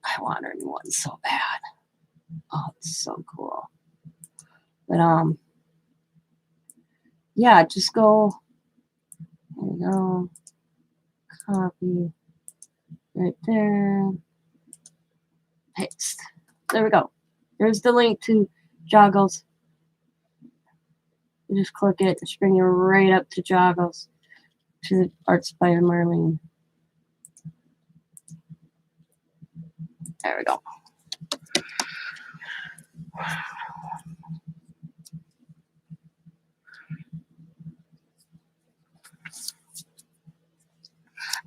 I want a new one so bad. Oh, it's so cool. But yeah, just go. There you go. Copy right there. Paste. There we go. There's the link to Joggles. You just click it. It's bring you right up to Joggles, to the Arts by Marlene. There we go.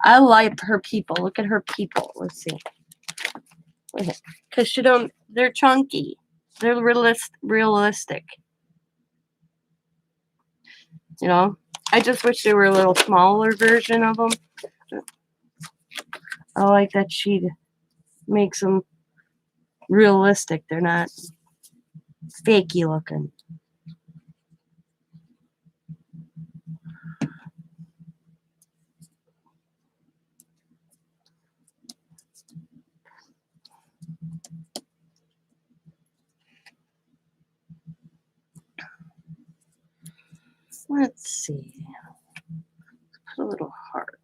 I like her people. Look at her people. Let's see. Because you don't, they're chunky. They're realistic. You know? I just wish they were a little smaller version of them. I like that she makes them realistic. They're not fakey looking. Let's see. Put a little heart.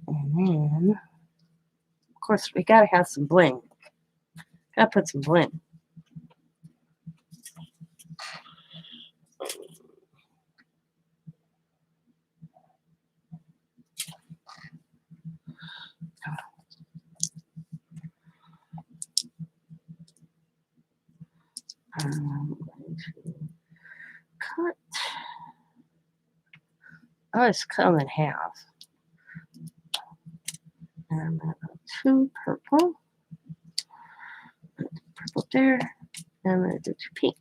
And then, of course, we gotta have some bling. Gotta put some bling. I'm going to cut. I'll just cut them in half. And I'm going to go 2 purple. Purple there. And I'm going to do 2 pink.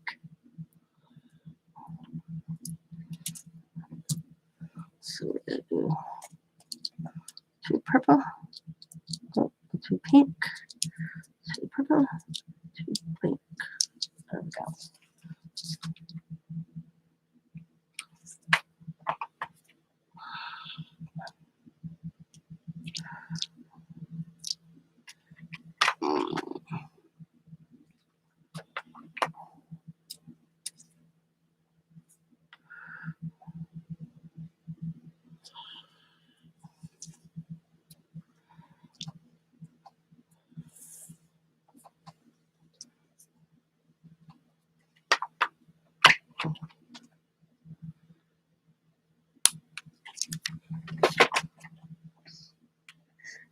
So we're going to do 2 purple, 2 pink, 2 purple, 2 pink. There we go.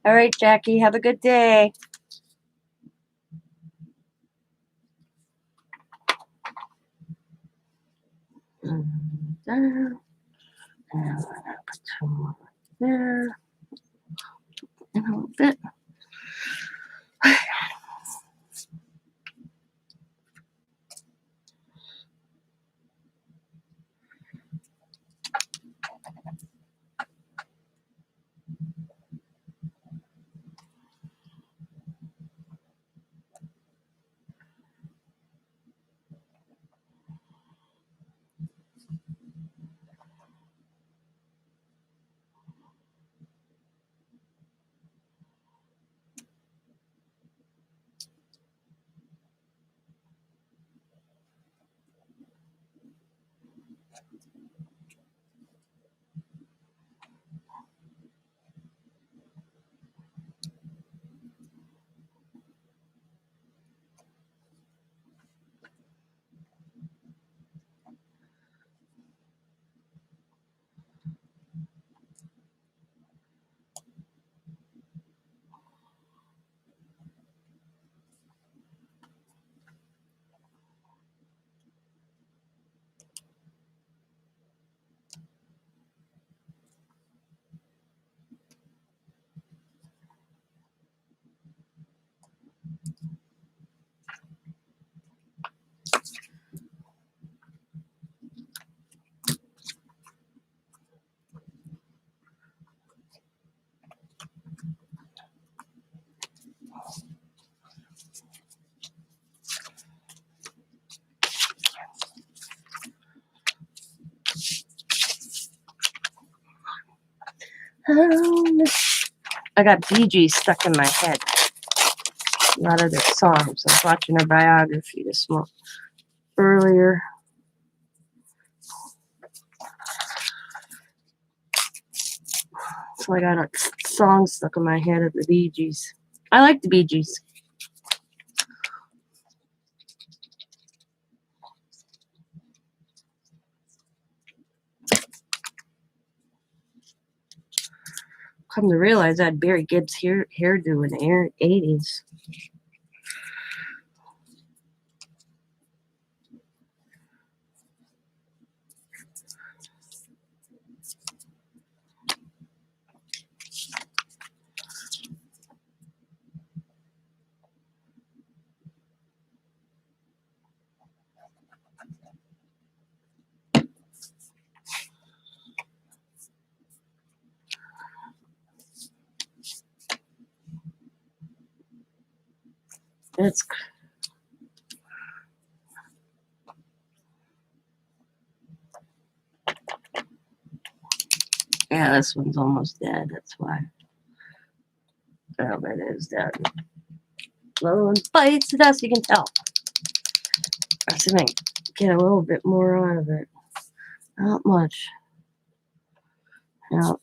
All right, Jackie, have a good day. There. And I'm going to put 2 more there. And a little bit. I got Bee Gees stuck in my head. A lot of their songs. I was watching her biography earlier. So I got a song stuck in my head of the Bee Gees. I like the Bee Gees. Come to realize I had Barry Gibb's hairdo in the 80s. It's yeah, this one's almost dead. That's why. Oh, it is dead. Another one bites the dust. You can tell. I see if I can get a little bit more out of it. Not much. No.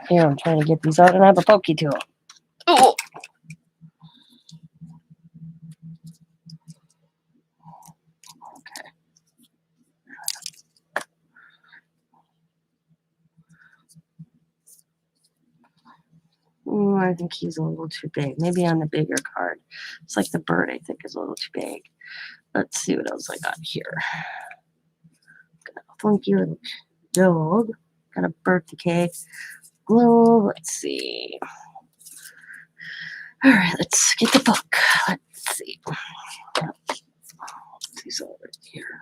Here, I'm trying to get these out, and I have a pokey tool. Oh! I think he's a little too big. Maybe on the bigger card. It's like the bird, I think, is a little too big. Let's see what else I got here. Got a funky little dog. Got a birthday cake. Globe. Let's see. All right, let's get the book. Let's see. These over here.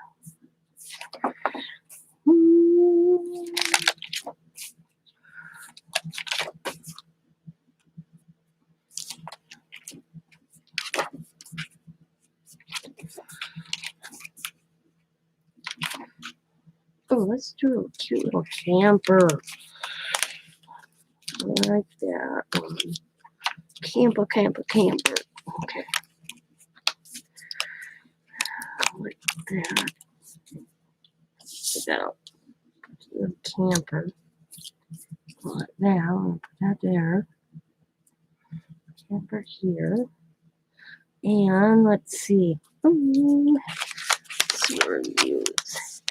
Oh, let's do a cute little camper. I like that one. Camper, camper, camper. Okay. Like that. Put that out. The camper. Like that. I'm going to put that there. Camper here. And let's see. Let's see reviews.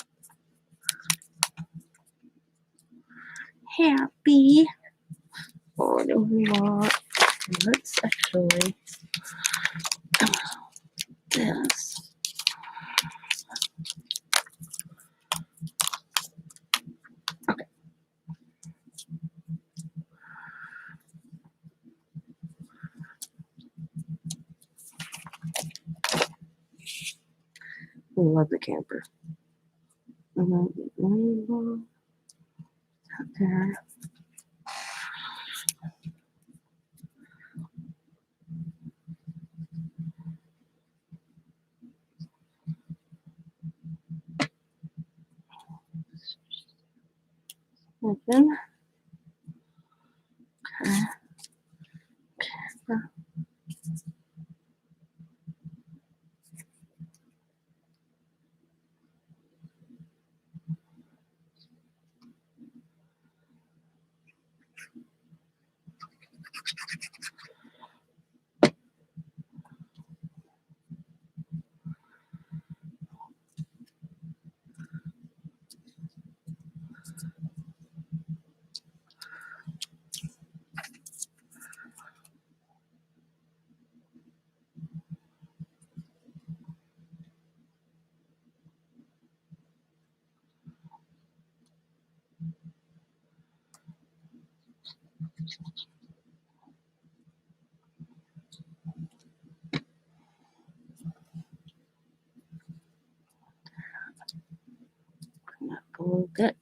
Happy. Oh, no, not. Let's actually this. Okay. I love the camper. And then the rainbow out there. Open. Okay. A little bit.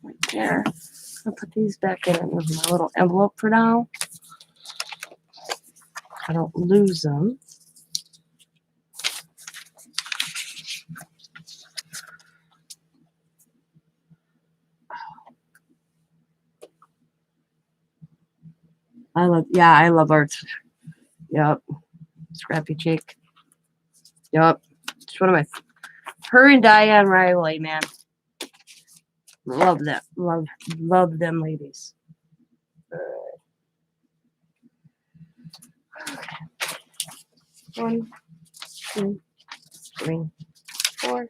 Right there. I'll put these back in my little envelope for now. I don't lose them. I love art. Yep. Scrappy chick. Yep. It's one of my, her and Diane Riley, man. Love that. Love them ladies. Okay. 1, 2, 3, 4,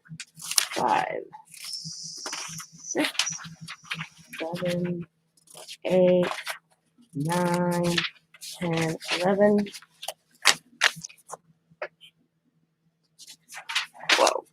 5, 6, 7, 8, 9, 10, 11, 12.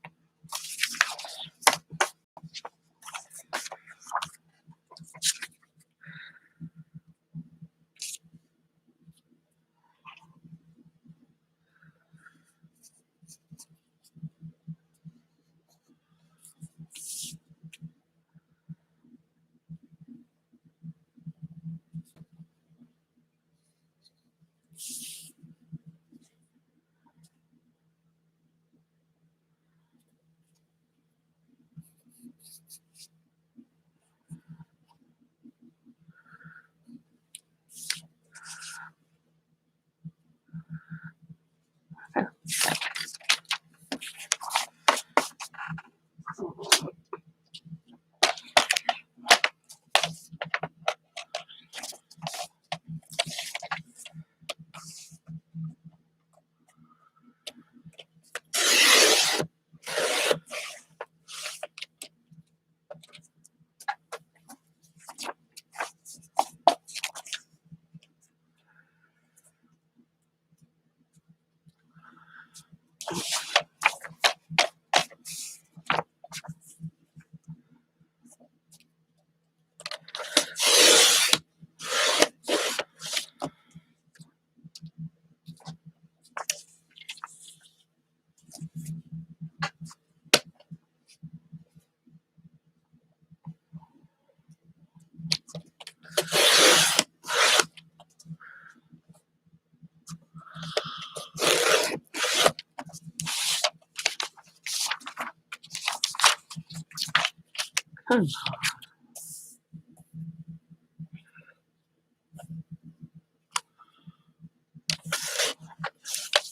Hmm.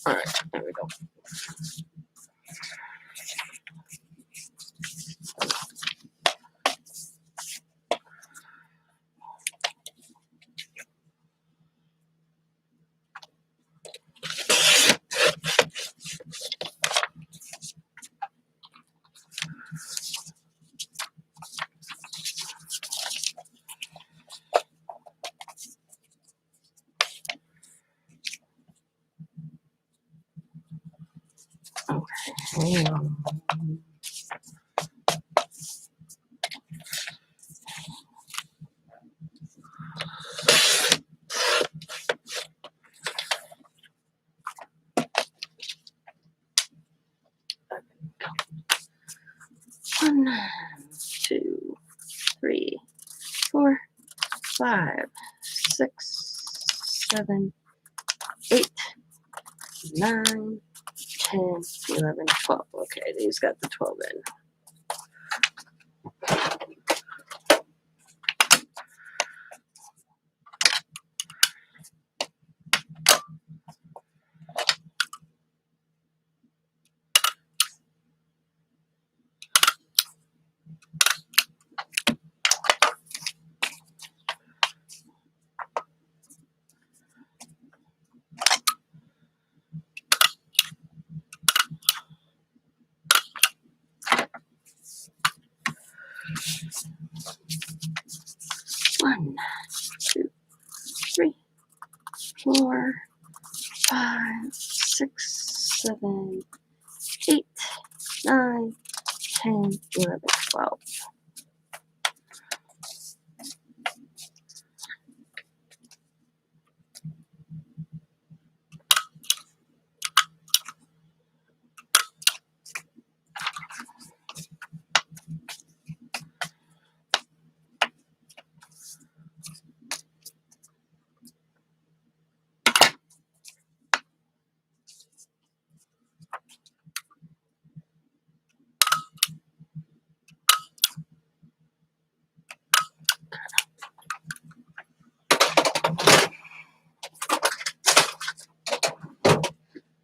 All right, there we go. Okay. 1, 2, 3, 4, 5, 6, 7, 8, 9, 10, 11, 12. Okay, these got the 12 in. One, 2, 3, 4, 5, 6, 7, 8, 9, 10, 11, 12.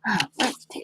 Alrighty.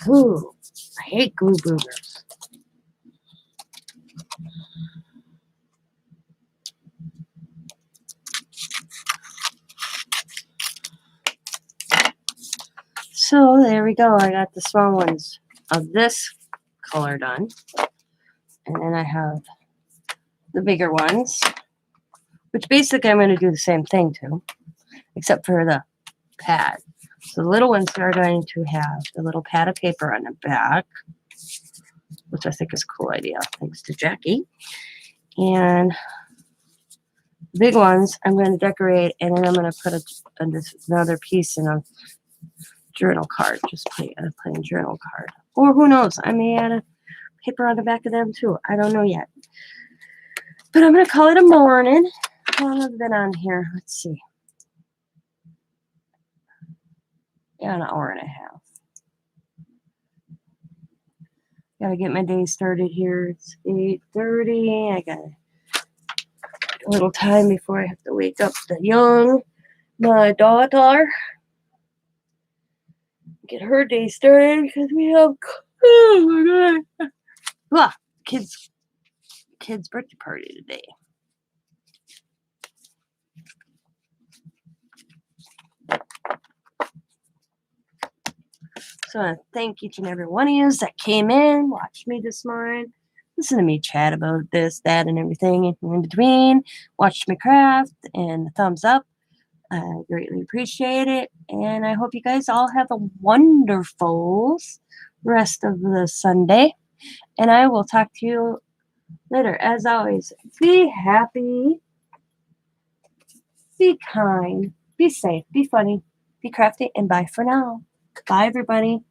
Ooh, I hate glue boogers. So there we go. I got the small ones of this color done. And then I have the bigger ones, which basically I'm going to do the same thing to, except for the pad. So the little ones are going to have the little pad of paper on the back, which I think is a cool idea, thanks to Jackie. And the big ones I'm going to decorate, and then I'm going to put another piece in a journal card, just a plain journal card. Or who knows, I may add a paper on the back of them too. I don't know yet. But I'm going to call it a morning. How long have I been on here? Let's see. Yeah, an hour and a half. Gotta get my day started here. It's 8:30. I got a little time before I have to wake up my daughter. Get her day started because we have, oh my God, kids' birthday party today. So I thank each and every one of you that came in, watched me this morning, listen to me chat about this, that, and everything in between, watched me craft, and the thumbs up. I greatly appreciate it, and I hope you guys all have a wonderful rest of the Sunday, and I will talk to you later. As always, be happy, be kind, be safe, be funny, be crafty, and bye for now. Bye, everybody.